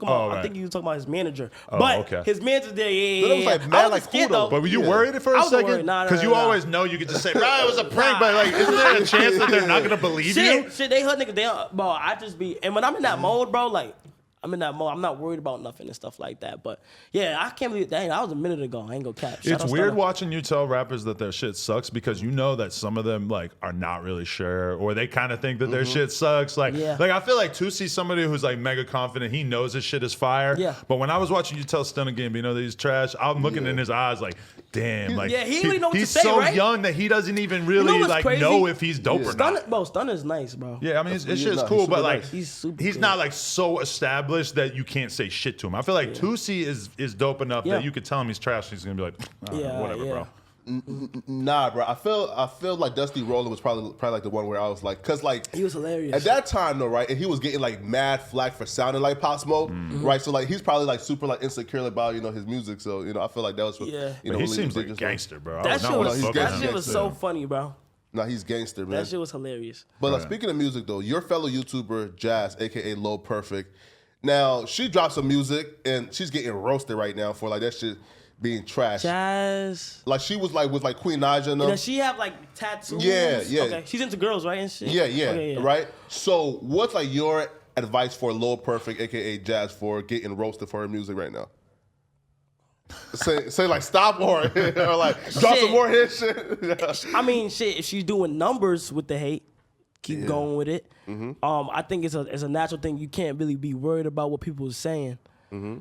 about.
right.
I think you were talking about his manager.
Oh,
but
okay.
his manager there, yeah.
But it was like mad
I was
like
scared
cool, though.
though.
But were you
Yeah.
worried for
I
a
wasn't
second?
worried. Nah,
Because you always know you could just say, right, it was a prank, but like, isn't there a chance that they're not going to believe you?
Shit, they heard nigga. Bro, I just be, and when I'm in that mode, bro, like. I'm in that mode. I'm not worried about nothing and stuff like that. But yeah, I can't believe that. That was a minute ago. I ain't gonna cap. Shout
It's
out
weird
Stunner.
watching you tell rappers that their shit sucks, because you know that some of them like are not really sure, or they kind of think that their shit sucks. Like I feel like Tusi's somebody who's like mega confident. He knows his shit is fire.
Yeah.
But when I was watching you tell Stunner Gambino that he's trash, I'm looking in his eyes like, damn, like
Yeah, he didn't really know what to
he's
say,
so
right?
young that he doesn't even really
what's
like
crazy?
know if he's dope or not.
Stunner's nice, bro.
Yeah, I mean, his
He's
shit's
not-
cool,
he's
but
super
like
nice.
He's super
he's
good.
not like so established that you can't say shit to him. I feel like Tusi is dope enough that you could tell him he's trash. He's gonna be like, whatever, bro.
Nah, bro. I feel like Dusty Rollin was probably like the one where I was like, cause like
He was hilarious.
at that time though, right? And he was getting like mad flack for sounding like Pop Smoke, right? So like he's probably like super like insecure about his music. So I feel like that was what,
Yeah.
But he seems like a gangster, bro.
That shit was
he's
that shit
gangster.
was so funny, bro.
Nah, he's gangster, man.
That shit was hilarious.
But like, speaking of music though, your fellow YouTuber Jazz, aka Low Perfect, now she dropped some music and she's getting roasted right now for like that shit being trash.
Jazz.
Like she was like with like Queen Naja and them.
Does she have like tattoos?
Yeah, yeah.
Okay, she's into girls, right? And shit.
Yeah,
Okay, yeah.
right. So, what's like your advice for Low Perfect, aka Jazz, for getting roasted for her music right now? Say like stop or like drop some more hit shit.
I mean, shit. If she's doing numbers with the hate, keep going with it. I think it's a natural thing. You can't really be worried about what people are saying.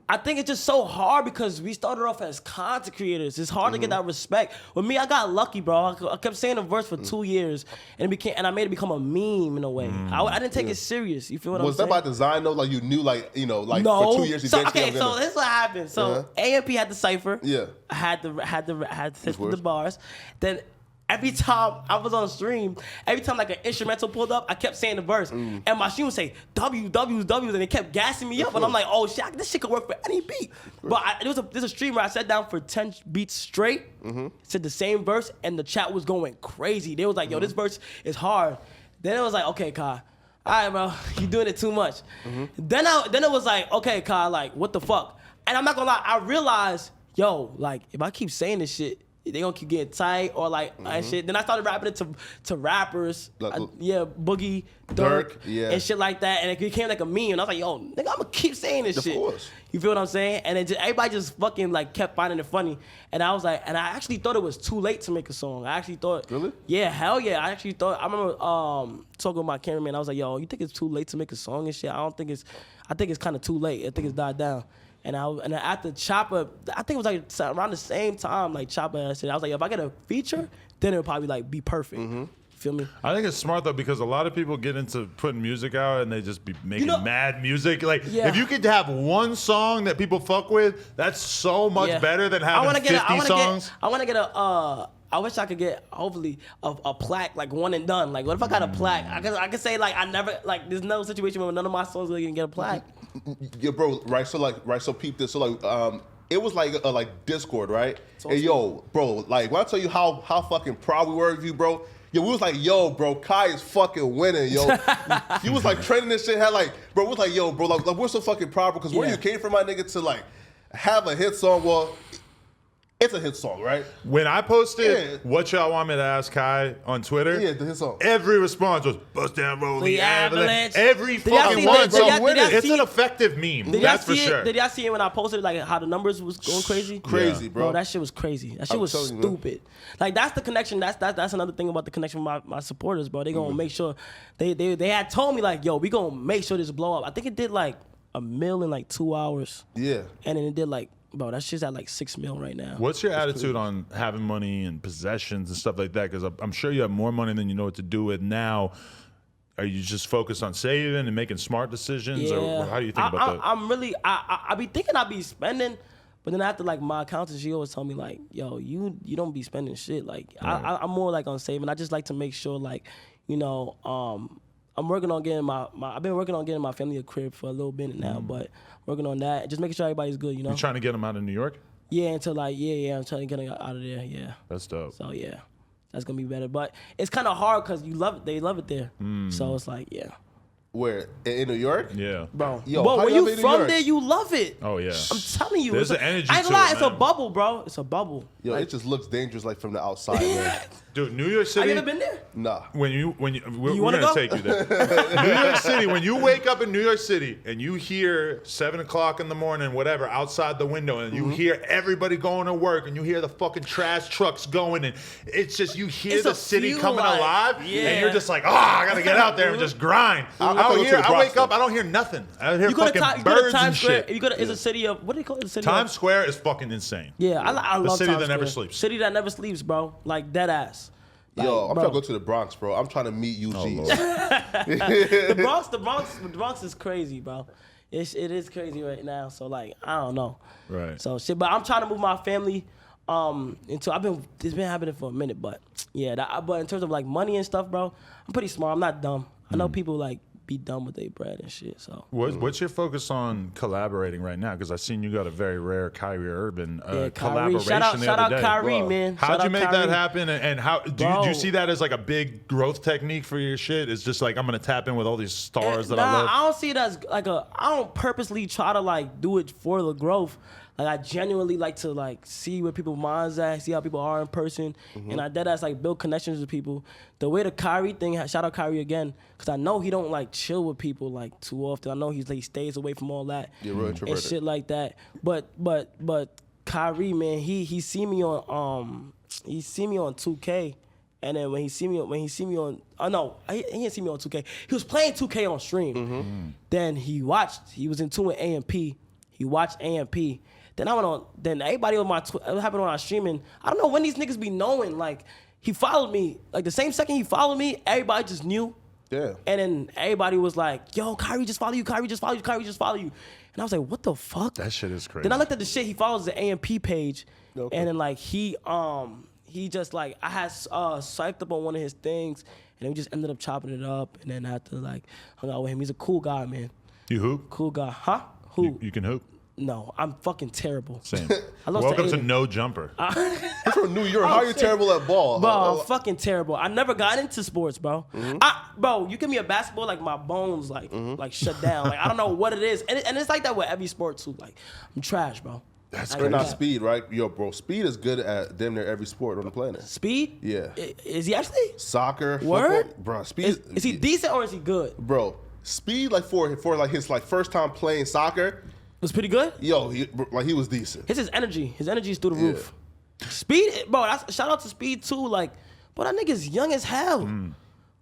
I think it's just so hard because we started off as content creators. It's hard to get that respect. With me, I got lucky, bro. I kept saying a verse for 2 years, and I made it become a meme in a way. I didn't take it serious. You feel what I'm saying?
Was that by design though? Like you knew, like like
no.
for 2 years you
So
basically
okay, so this is what happened. So AMP had the cipher.
Yeah.
I had the
words.
bars. Then every time I was on stream, every time like an instrumental pulled up, I kept saying the verse, and my stream would say W, and it kept gassing me up, and I'm like, oh shit, this shit could work for any beat. But there's a stream where I sat down for 10 beats straight, said the same verse, and the chat was going crazy. They was like, yo, this verse is hard. Then it was like, okay, Kai, all right, bro, you doing it too much. Then it was like, okay, Kai, like, what the fuck? And I'm not gonna lie, I realized, yo, like, if I keep saying this shit, they gonna keep getting tight or like and shit. Then I started rapping it to rappers, Boogie, Dirk, and shit like that. And it became like a meme. And I was like, yo, nigga, I'm gonna keep saying this shit.
Of course.
You feel what I'm saying? And everybody just fucking like kept finding it funny. And I was like, and I actually thought it was too late to make a song. I actually thought,
really?
Yeah, hell yeah. I actually thought. I remember talking with my cameraman. I was like, yo, you think it's too late to make a song and shit? I think it's kind of too late. I think it's died down. And then after Choppa, I think it was like around the same time, like Choppa said, I was like, if I get a feature, then it'll probably like be perfect. Feel me?
I think it's smart though because a lot of people get into putting music out and they just be making mad music. Like if you could have one song that people fuck with, that's so much better than having 50 songs.
I want to get I wish I could get hopefully a plaque, like one and done. Like what if I got a plaque? I could say like I never, like there's no situation where none of my songs really can get a plaque.
Yeah, bro. So peep this. So like it was like Discord, right?
So
and yo, bro, like when I tell you how fucking proud we were of you, bro. Yo, we was like, yo, bro, Kai is fucking winning, yo. You was like trending this shit, had like, bro, we was like, yo, bro, like we're so fucking proud because where you came from, my nigga, to like have a hit song. Well, it's a hit song, right?
When I posted what y'all want me to ask Kai on Twitter,
the hit song.
Every response was bust down, roll the
avalanche.
Every fucking one. So it's an effective meme. That's for sure.
Did y'all see it when I posted like how the numbers was going crazy?
Crazy, bro.
That shit was crazy. That shit was stupid. Like that's the connection. That's another thing about the connection with my supporters, bro. They gonna make sure they had told me like, yo, we gonna make sure this blow up. I think it did like $1 million in like 2 hours.
Yeah.
And then it did like, bro, that shit's at like $6 million right now.
What's your attitude on having money and possessions and stuff like that? Because I'm sure you have more money than you know what to do with now. Are you just focused on saving and making smart decisions, or how do you think about that?
I'm really, I be thinking I be spending, but then after like my accountant, she always tell me like, yo, you don't be spending shit. Like I'm more like on saving. I just like to make sure like, you know, I'm working on getting I've been working on getting my family a crib for a little bit now, but working on that, just making sure everybody's good, you know.
You trying to get them out of New York?
Yeah, until like, I'm trying to get them out of there, yeah.
That's dope.
So yeah, that's gonna be better. But it's kind of hard because they love it there. So it's like, yeah.
Where? In New York?
Yeah.
Bro,
yo,
but when you from
York?
there, you love it.
Oh yeah.
I'm telling you,
There's an energy
I ain't
to
lie,
it,
it's a
man.
bubble, bro. It's a bubble.
Yo,
like,
it just looks dangerous like from the outside, man.
Dude, New York City.
Have you ever been there?
Nah.
We're
wanna
gonna
go?
take you there. New York City. When you wake up in New York City and you hear 7 o'clock in the morning, whatever, outside the window, and you hear everybody going to work, and you hear the fucking trash trucks going, and it's just you hear
It's
the
a
city
few,
coming
like,
alive,
yeah.
and you're just like, I gotta get out there and just grind. I wake up, I don't hear nothing. I hear
You go to
fucking birds and
Times Square.
shit.
You go to it's a city of what do you call it? The city
Times
of,
Square is fucking insane.
Yeah, I love
city
Times
that never
Square.
sleeps.
City that never sleeps, bro. Like dead ass. Like,
Yo, I'm
bro.
trying to go to the Bronx, bro. I'm trying to meet UGs.
The Bronx is crazy, bro. It is crazy right now. So like, I don't know.
Right.
So shit, but I'm trying to move my family. It's been happening for a minute, but yeah. But in terms of like money and stuff, bro, I'm pretty smart. I'm not dumb. I know people like be dumb with their bread and shit. So
what's your focus on collaborating right now? Because I seen you got a very rare Kyrie Irving
Kyrie.
collaboration
Shout out,
the
shout
other
out
day.
Kyrie,
Wow.
man.
How'd
Shout
you
out
make
Kyrie.
that happen? And how do
Bro.
you see that as like a big growth technique for your shit? It's just like I'm gonna tap in with all these stars that I love.
I don't see it as like I don't purposely try to like do it for the growth. Like I genuinely like to like see where people's minds at, see how people are in person, and I deadass like build connections with people. The way the Kyrie thing, shout out Kyrie again, because I know he don't like chill with people like too often. I know he stays away from all that
You're real
and
introverted.
shit like that. But Kyrie, man, he see me on 2K. And then when he see me on, oh no, he didn't see me on 2K. He was playing 2K on stream. Then he was in tune with AMP. He watched AMP. Then I went on. Then everybody on what happened on our streaming. I don't know when these niggas be knowing. Like he followed me. Like the same second he followed me, everybody just knew.
Yeah.
And then everybody was like, "Yo, Kyrie just follow you. Kyrie just follow you. Kyrie just follow you." And I was like, "What the fuck?"
That shit is crazy.
Then I looked at the shit he follows the AMP page,
Okay.
and then like he just like I had swiped up on one of his things, and then we just ended up chopping it up, and then after like hung out with him. He's a cool guy, man.
You hoop?
Cool guy, huh? Who?
You can hoop.
No, I'm fucking terrible.
Same.
I lost
Welcome to
Aiden.
No Jumper.
He's from New York. How are you
shit.
terrible at ball?
Bro, I'm fucking terrible. I never got into sports, bro. Bro, you give me a basketball, like my bones, like shut down. Like I don't know what it is, and it's like that with every sport too. Like I'm trash, bro.
That's
I
You're
ain't
not
that.
speed, right? Yo, bro, speed is good at damn near every sport on the planet.
Speed?
Yeah.
Is he actually?
Soccer,
Word?
football, bro. Speed
Is he decent or is he good?
Bro, speed like for like his like first time playing soccer.
Was pretty good.
Yo, he was decent.
His energy. His energy is through the roof. Speed, bro. Shout out to Speed too. Like, bro, that nigga's young as hell.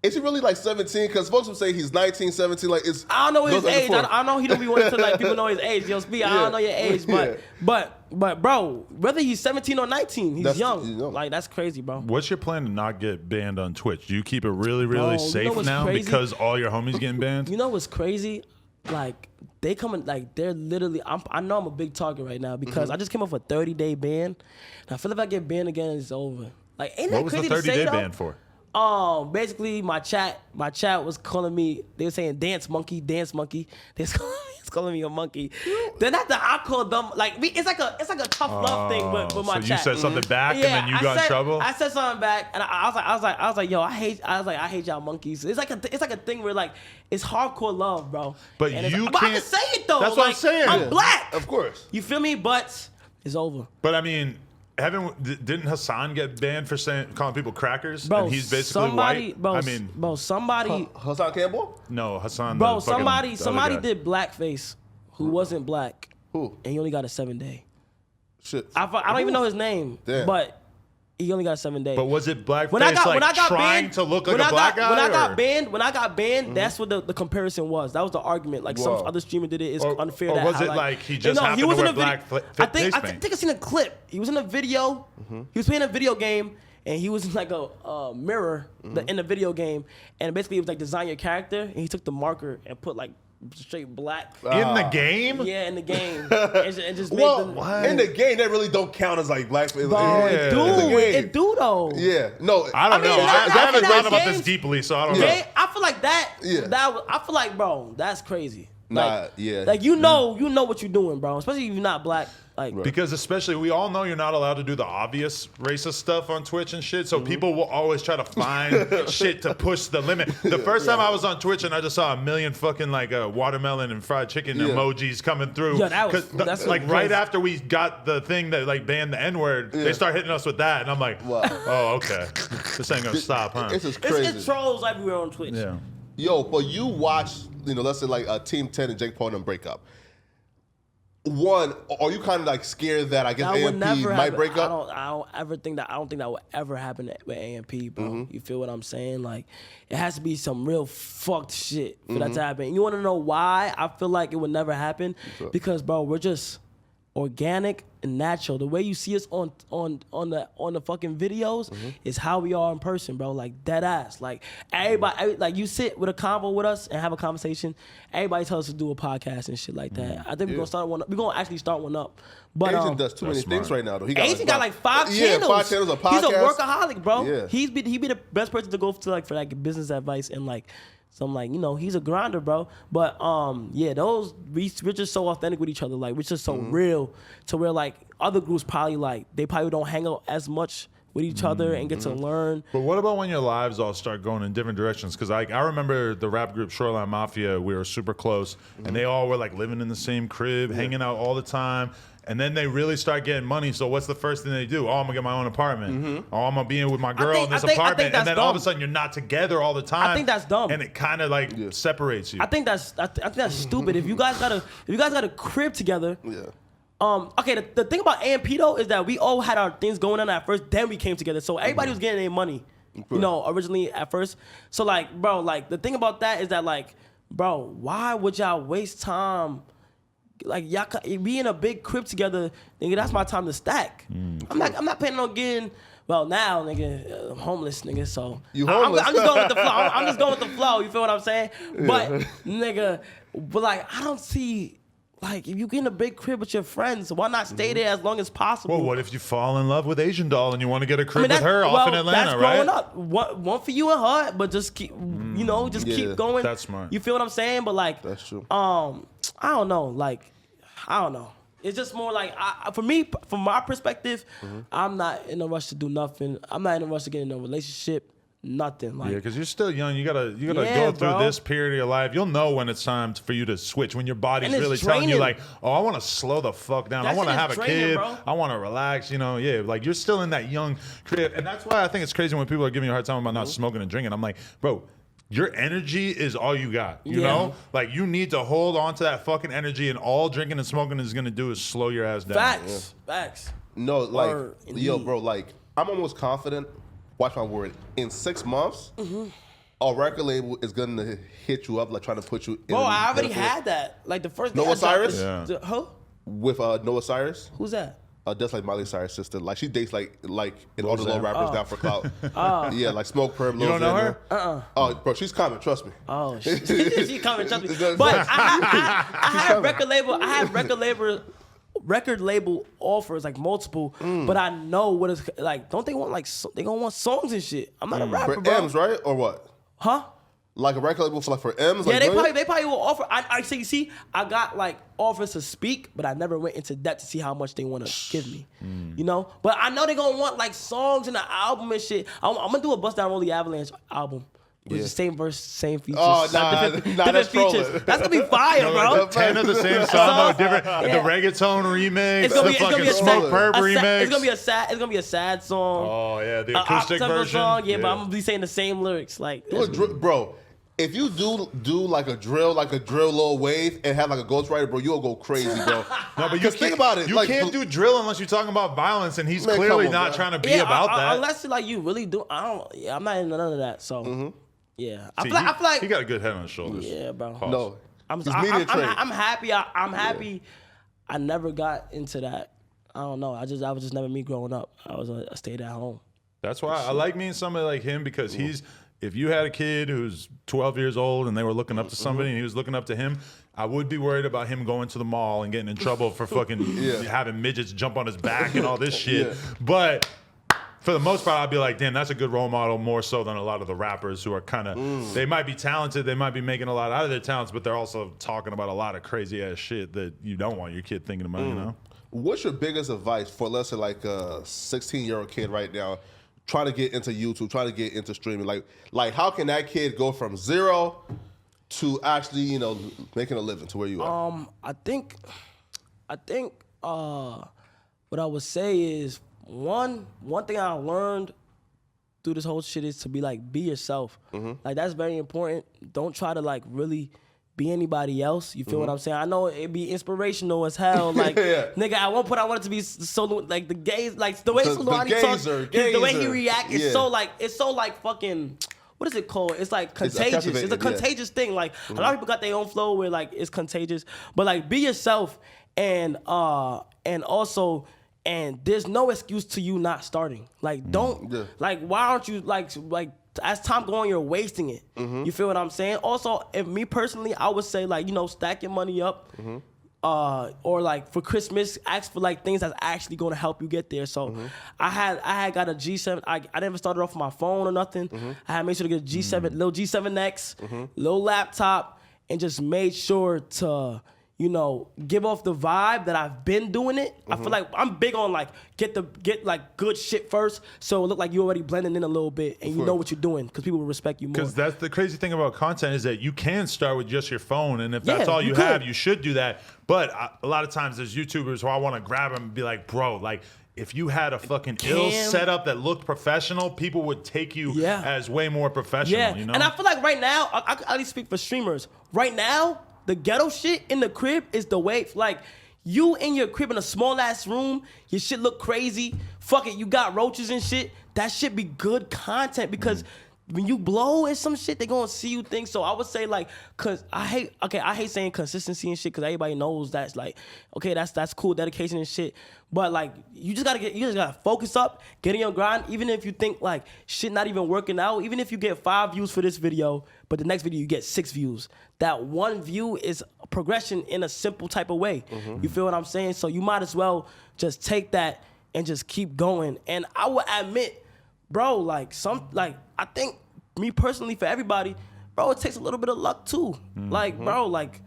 Is he really like 17? Because folks would say he's 19, 17. Like it's.
I don't know his
goes back and
age.
forth.
I know he don't be wanting to like people know his age. Yo, Speed, I don't know your age, but bro, whether he's 17 or 19, he's
That's-
young.
you know.
Like that's crazy, bro.
What's your plan to not get banned on Twitch? Do you keep it really, really
Bro, you know
safe
what's
now
crazy?
because all your homies getting banned?
You know what's crazy? Like they coming, like they're literally. I know I'm a big target right now because I just came off a 30-day ban, and I feel if I get banned again, it's over. Like ain't that
What was the
crazy to say
30-day
though?
ban for?
Basically my chat was calling me. They were saying dance monkey. They was calling me a monkey. Then after I called them, like it's like a tough love thing with my
so
chat.
you said something back and then you got in trouble?
I said something back, and I was like, yo, I hate y'all monkeys. It's like a thing where like it's hardcore love, bro.
But
And
you
but I can
can't-
say it though.
That's what I'm
like,
saying.
I'm
Yeah.
black.
Of course.
You feel me? But it's over.
But I mean, didn't Hassan get banned for calling people crackers?
Bro,
and he's basically
somebody,
white.
bro,
I mean,
somebody,
Hassan Campbell?
no, Hassan.
bro,
the fucking
somebody
other guy.
did blackface who wasn't black,
Who?
and he only got a 7-day.
Shit.
I don't even know his name,
Damn.
but he only got a 7 days.
But was it blackface
when I got
trying
banned,
to look like
when
a
I
black
got,
guy?
when I
or?
got banned, that's what the comparison was. That was the argument. Like some
Wow.
other streamer did it. It's
Or-
unfair.
or
that
was
how,
it like he just happened to
was in
wear
a video.
black
I
face
think I seen a clip. He was in a video. He was playing a video game. And he was in like a mirror in the video game. And basically it was like design your character. And he took the marker and put like straight black.
In the game?
Yeah, in the game. and just made
Well,
the...
in the game, that really don't count as like black.
Bro,
Yeah.
it
In the
do.
game.
It do though.
Yeah. No.
I don't
I mean,
know.
not-
I haven't
not
thought about
games.
this deeply, so I don't
Okay,
know.
I feel like that.
Yeah.
I feel like, bro, that's crazy. Like,
yeah.
Like you know what you're doing, bro. Especially if you're not black. Like
because especially we all know you're not allowed to do the obvious racist stuff on Twitch and shit. So people will always try to find shit to push the limit. The first time I was on Twitch and I just saw a million fucking like watermelon and fried chicken emojis coming through.
Yeah, that's
like right after we got the thing that like banned the N-word, they start hitting us with that, and I'm like, oh okay, this ain't gonna stop, huh?
This is crazy.
It's trolls everywhere on Twitch.
Yeah.
Yo, but you watch, let's say like Team 10 and Jake Paul and them break up. One, are you kind of like scared that I guess AMP might break up?
I don't think that will ever happen with AMP, bro. You feel what I'm saying? Like, it has to be some real fucked shit for that to happen. And you want to know why I feel like it would never happen? Because, bro, we're just organic and natural. The way you see us on the fucking videos is how we are in person, bro. Like dead ass. Like everybody, like you sit with a convo with us and have a conversation. Everybody tells us to do a podcast and shit like that. I think we're gonna start one. We're gonna actually start one up. But
Asian does too many things right now, though.
Asian got like 5 channels.
Yeah, 5 channels, a podcast.
He's a workaholic, bro.
Yeah.
He be the best person to go to like for like business advice and like. So I'm like, he's a grinder, bro. But we're just so authentic with each other. Like we're just so real to where like other groups probably don't hang out as much with each other and get to learn.
But what about when your lives all start going in different directions? Because I remember the rap group Shoreline Mafia, we were super close, and they all were like living in the same crib, hanging out all the time. And then they really start getting money. So what's the first thing they do? Oh, I'm gonna get my own apartment. Oh, I'm gonna be in with my girl in this apartment. And then all of a sudden you're not together all the time.
I think that's dumb.
And it kind of like separates you.
I think that's stupid. If you guys got a crib together.
Yeah.
Okay, the thing about AMP though is that we all had our things going on at first, then we came together. So everybody was getting their money, originally at first. So like, bro, like the thing about that is that like, bro, why would y'all waste time? Like y'all be in a big crib together, nigga. That's my time to stack. I'm not planning on getting. Well, now, nigga, I'm homeless, nigga. So
you homeless?
I'm just going with the flow. I'm just going with the flow. You feel what I'm saying? But nigga, like I don't see. Like, if you get in a big crib with your friends, why not stay there as long as possible?
Well, what if you fall in love with Asian Doll and you want to get a crib with her off in Atlanta,
that's growing up. One for you and her, but just keep, keep going.
That's smart.
You feel what I'm saying? But like,
that's true.
I don't know. Like, I don't know. It's just more like, for me, from my perspective, I'm not in a rush to do nothing. I'm not in a rush to get in a relationship. Nothing. Like,
yeah, because you're still young. You gotta go through this period of your life. You'll know when it's time for you to switch. When your body's really telling you like, oh, I want to slow the fuck down. I want to have a kid. Bro. I want to relax. Like you're still in that young crib, and that's why I think it's crazy when people are giving you a hard time about not smoking and drinking. I'm like, bro, your energy is all you got. You know, like you need to hold on to that fucking energy, and all drinking and smoking is gonna do is slow your ass down.
Facts.
No, like bro, like I'm almost confident. Watch my word. In 6 months, a record label is gonna hit you up, like trying to put you in.
Bro, I already had that. Like the first.
Noah Cyrus?
Who?
With Noah Cyrus.
Who's that?
That's like Miley Cyrus' sister. Like she dates like in all the little rappers down for clout. Yeah, like Smoke Perp.
You don't know her?
Oh, bro, she's coming. Trust me.
Oh, she's coming. Trust me. But I had record label. I had record label offers, like multiple, but I know what it's like. Don't they want they gonna want songs and shit? I'm not a rapper,
for
bro.
M's, right? Or what?
Huh?
Like a record label for M's?
Yeah,
like
they probably will offer. I see, I got like offers to speak, but I never went into depth to see how much they want to give me. But I know they gonna want like songs in the album and shit. I'm gonna do a Bust Down Rollie Avalanche album. With the same verse, same features.
Oh, different features.
That's gonna be fire, bro.
10 of the same song, though, different. The reggaeton remix, the fucking Smoke Perp remix.
It's gonna be a sad song.
Oh yeah, the acoustic version.
Song, but I'm gonna be saying the same lyrics. Like,
bro, if you do like a drill Lil Wave and have like a ghostwriter, bro, you'll go crazy, bro.
No, but you
think about it.
You
like,
can't do drill unless you're talking about violence, and he's clearly not trying to be about that.
Unless like you really do. I'm not into none of that. So. Yeah, I feel like
he got a good head on his shoulders.
Yeah, bro.
Pause.
No,
I'm happy. I'm happy. I never got into that. I don't know. I was just never me growing up. I stayed at home.
That's why I like meeting somebody like him because he's. If you had a kid who's 12 years old and they were looking up to somebody and he was looking up to him, I would be worried about him going to the mall and getting in trouble for fucking having midgets jump on his back and all this shit. But for the most part, I'd be like, damn, that's a good role model, more so than a lot of the rappers who are kind of, they might be talented, they might be making a lot out of their talents, but they're also talking about a lot of crazy ass shit that you don't want your kid thinking about, you know?
What's your biggest advice for, let's say, like a 16-year-old kid right now trying to get into YouTube, trying to get into streaming? Like how can that kid go from zero to actually, you know, making a living to where you are?
I think what I would say is one thing I learned through this whole shit is to be yourself. Like that's very important. Don't try to like really be anybody else. You feel what I'm saying? I know it'd be inspirational as hell. Like nigga, at one point I wanted to be so like the gays, like the way Solani talks, the way he react is so like fucking. What is it called? It's like contagious. It's a contagious thing. Like a lot of people got their own flow where like it's contagious. But like be yourself and also. And there's no excuse to you not starting. Like, don't, like, why aren't you, like, as time going, you're wasting it. You feel what I'm saying? Also, if me personally, I would say, like, you know, stack your money up. Or, like, for Christmas, ask for, like, things that's actually going to help you get there. So, I had got a G7. I never started off with my phone or nothing. I had made sure to get a G7, little G7X, little laptop, and just made sure to... you know, give off the vibe that I've been doing it. I feel like I'm big on like get like good shit first, so it look like you already blending in a little bit and you know what you're doing because people will respect you more.
Because that's the crazy thing about content is that you can start with just your phone, and if that's all you have, you should do that. But a lot of times there's YouTubers who I want to grab them and be like, bro, like. If you had a fucking ill setup that looked professional, people would take you as way more professional. You know?
And I feel like right now, I at least speak for streamers. Right now, the ghetto shit in the crib is the way. Like, you in your crib in a small ass room, your shit look crazy. Fuck it, you got roaches and shit. That shit be good content because when you blow and some shit, they gonna see you think. So I would say like, cause I hate saying consistency and shit because everybody knows that's like, okay, that's cool, dedication and shit. But like, you just gotta focus up, get in your grind. Even if you think like shit not even working out, even if you get 5 views for this video, but the next video you get 6 views, that 1 view is a progression in a simple type of way. You feel what I'm saying? So you might as well just take that and just keep going. And I will admit, bro, like I think me personally, for everybody, bro, it takes a little bit of luck too. Like, bro, like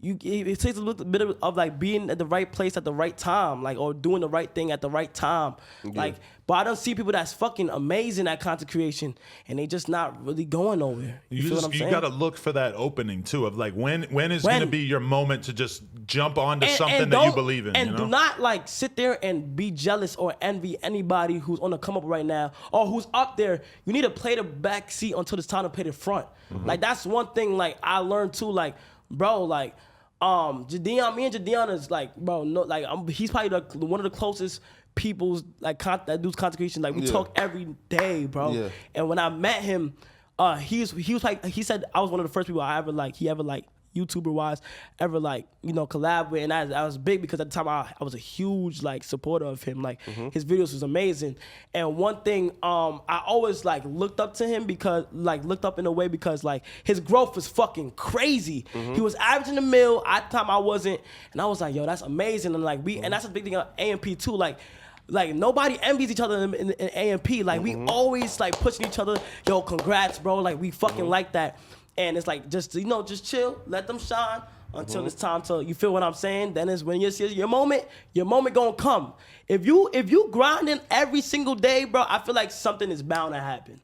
it takes a little bit of like being at the right place at the right time, like, or doing the right thing at the right time. Like, but I don't see people that's fucking amazing at content creation and they just not really going nowhere. You feel what I'm saying?
You gotta look for that opening too of like when is gonna be your moment to just jump onto something that you believe in.
And
you know?
do not like sit there and be jealous or envy anybody who's on the come up right now or who's up there. You need to play the back seat until it's time to play the front. Like that's one thing like I learned too, like, bro, like Jadion, me and Jadion is like, bro, no, like he's probably one of the closest people's like that dude's content creation. Like we talk every day, bro. And when I met him, he was like, he said I was one of the first people he ever YouTuber wise ever like, you know, collab with, and I was big because at the time I was a huge like supporter of him. Like his videos was amazing. And one thing I always like looked up to him because looked up in a way because like his growth was fucking crazy. He was averaging the mill at the time I wasn't, and I was like, yo, that's amazing. And like and that's a big thing on AMP too. Like nobody envies each other in AMP. Like we always like pushing each other. Yo, congrats, bro. Like we fucking like that. And it's like just chill, let them shine until it's time to. You feel what I'm saying? Then is when your moment gonna come. If you grinding every single day, bro, I feel like something is bound to happen.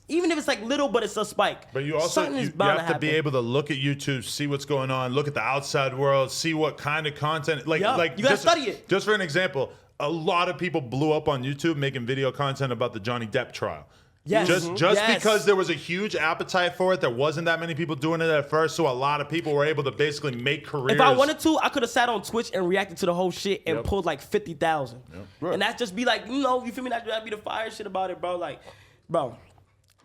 Even if it's like little, but it's a spike.
But you also you have to be able to look at YouTube, see what's going on, look at the outside world, see what kind of content. Like
you gotta study it.
Just for an example, a lot of people blew up on YouTube making video content about the Johnny Depp trial.
Yes.
Just because there was a huge appetite for it, there wasn't that many people doing it at first, so a lot of people were able to basically make careers.
If I wanted to, I could have sat on Twitch and reacted to the whole shit and pulled like 50,000. And that just be like, you know, you feel me? That'd be the fire shit about it, bro. Like, bro.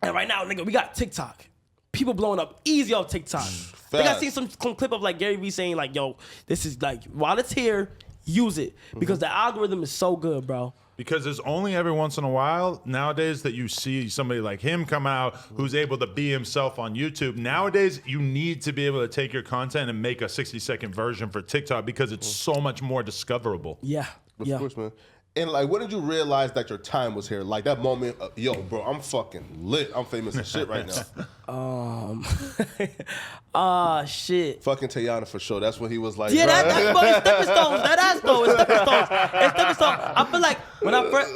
And right now, nigga, we got TikTok. People blowing up easy off TikTok. I think I seen some clip of like Gary Vee saying like, yo, this is like, while it's here, use it. Because the algorithm is so good, bro.
Because there's only every once in a while nowadays that you see somebody like him come out who's able to be himself on YouTube. Nowadays, you need to be able to take your content and make a 60-second version for TikTok because it's so much more discoverable.
Yeah.
Of course, man. And like, when did you realize that your time was here? Like that moment, yo, bro, I'm fucking lit. I'm famous as shit right now.
Shit.
Fucking Teanna for sure. That's when he was like,
Yeah,
bruh.
that's but it's stepping stones. That's though. It's stepping stones. It's stepping stones. I feel like when I first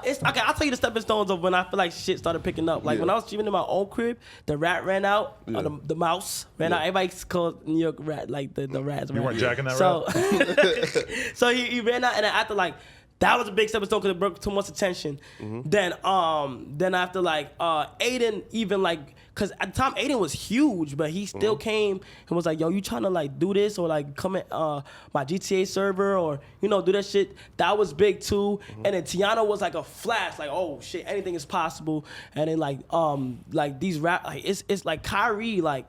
it's okay. I'll tell you the stepping stones of when I feel like shit started picking up. Like when I was even in my own crib, the rat ran out. The mouse ran out. Everybody called New York rat like the rats.
You weren't jacking that
rat. So he ran out, and then after like. That was a big stepping stone because it brought too much attention. Then after like Adin even like, cause at the time Adin was huge, but he still came and was like, yo, you trying to like do this or like come at my GTA server or do that shit. That was big too. And then Teanna was like a flash, like oh shit, anything is possible. And then like these rap, like it's like Kyrie, like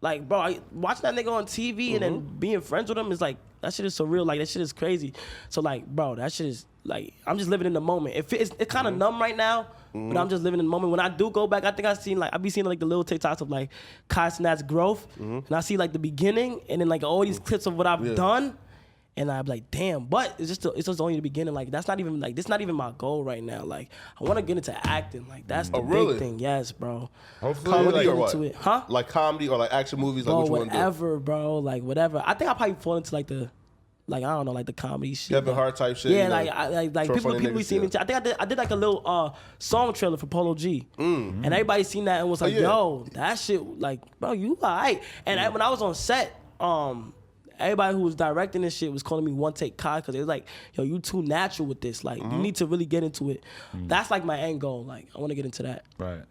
bro, watching that nigga on TV and then being friends with him is like. That shit is so real. Like, that shit is crazy. So, like, bro, that shit is, like, I'm just living in the moment. It's kind of numb right now, but I'm just living in the moment. When I do go back, I think I be seeing, like, the little TikToks of, like, Kai Cenat's growth. And I see, like, the beginning and then, like, all these clips of what I've done. And I'm like, damn, but it's just only the beginning. Like, that's not even, like, this not even my goal right now. Like, I want to get into acting. Like, that's the big thing. Yes, bro.
Hopefully,
comedy
or what?
Into it. Huh?
Like comedy or like action movies? Like,
Bro,
what you want to do?
whatever, bro. Like, whatever. I think I'll probably fall into, like, I don't know, like the comedy shit.
Kevin Hart type shit.
Yeah, like people be seeing me. I think I did like a little song trailer for Polo G, and everybody seen that and was like, "Yo, that shit, like, bro, you alright." And when I was on set, everybody who was directing this shit was calling me One Take Kai because they was like, "Yo, you too natural with this. Like, you need to really get into it." That's like my end goal. Like, I want to get into that.
Right.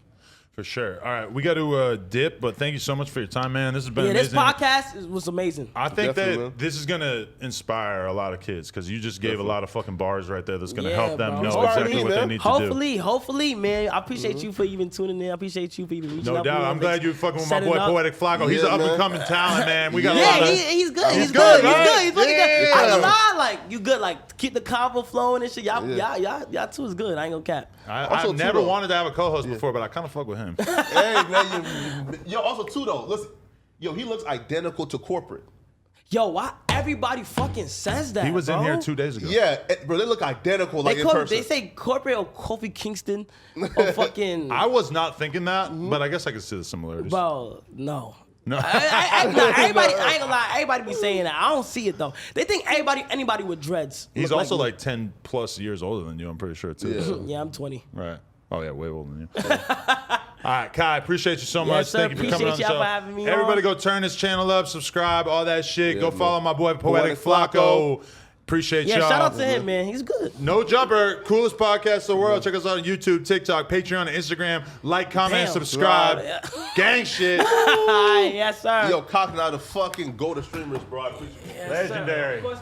For sure. All right, we got to dip, but thank you so much for your time, man. This has been amazing.
This podcast was amazing.
I think
Definitely,
that this is going to inspire a lot of kids because you just gave a lot of fucking bars right there that's going to help them
bro.
know exactly what they need to do.
Hopefully, man. I appreciate you for even tuning in. I appreciate you for even reaching out.
No doubt. I'm glad you're fucking with my boy, Poetic Flacco. He's an
man.
up-and-coming talent, man. We got a lot of...
he's good. He's
good,
good.
right?
He's fucking good. I ain't gonna lie. Like, you good. Like, keep the convo flowing and shit. Y'all too is good. I ain't gonna cap.
I never wanted to have a co-host before, but I kind of fuck with him.
Hey, man, yo, also too though. Listen, yo, he looks identical to corporate.
Yo, why everybody fucking says that?
He was
bro?
in here 2 days ago.
Yeah, bro, they look identical like in person.
They say corporate or Kofi Kingston or fucking.
I was not thinking that, but I guess I could see the similarities.
Bro, no.
No.
Everybody, I ain't gonna lie. Everybody be saying that. I don't see it though. They think anybody with dreads.
He's
look
also
me.
like 10 plus years older than you, I'm pretty sure, too.
Yeah, I'm 20.
Right. Oh, yeah, way older than you. All right, Kai, appreciate you so much.
sir.
Thank you for coming on the
Appreciate
show.
y'all for having me
Everybody
on.
go turn this channel up, subscribe, all that shit.
Yeah,
Go
man.
follow my boy, Poetic
Poetic
Flacco.
Flacco.
Appreciate
Yeah,
y'all.
shout out to him, man. He's good.
No Jumper, coolest podcast in the world. Check us out on YouTube, TikTok, Patreon, and Instagram. Like, comment,
Damn.
subscribe.
Bro, yeah.
Gang shit.
Yes, sir.
Yo, cocking out the fucking go to streamers, bro. I appreciate it.
Yes, sir.
Legendary.
Of course,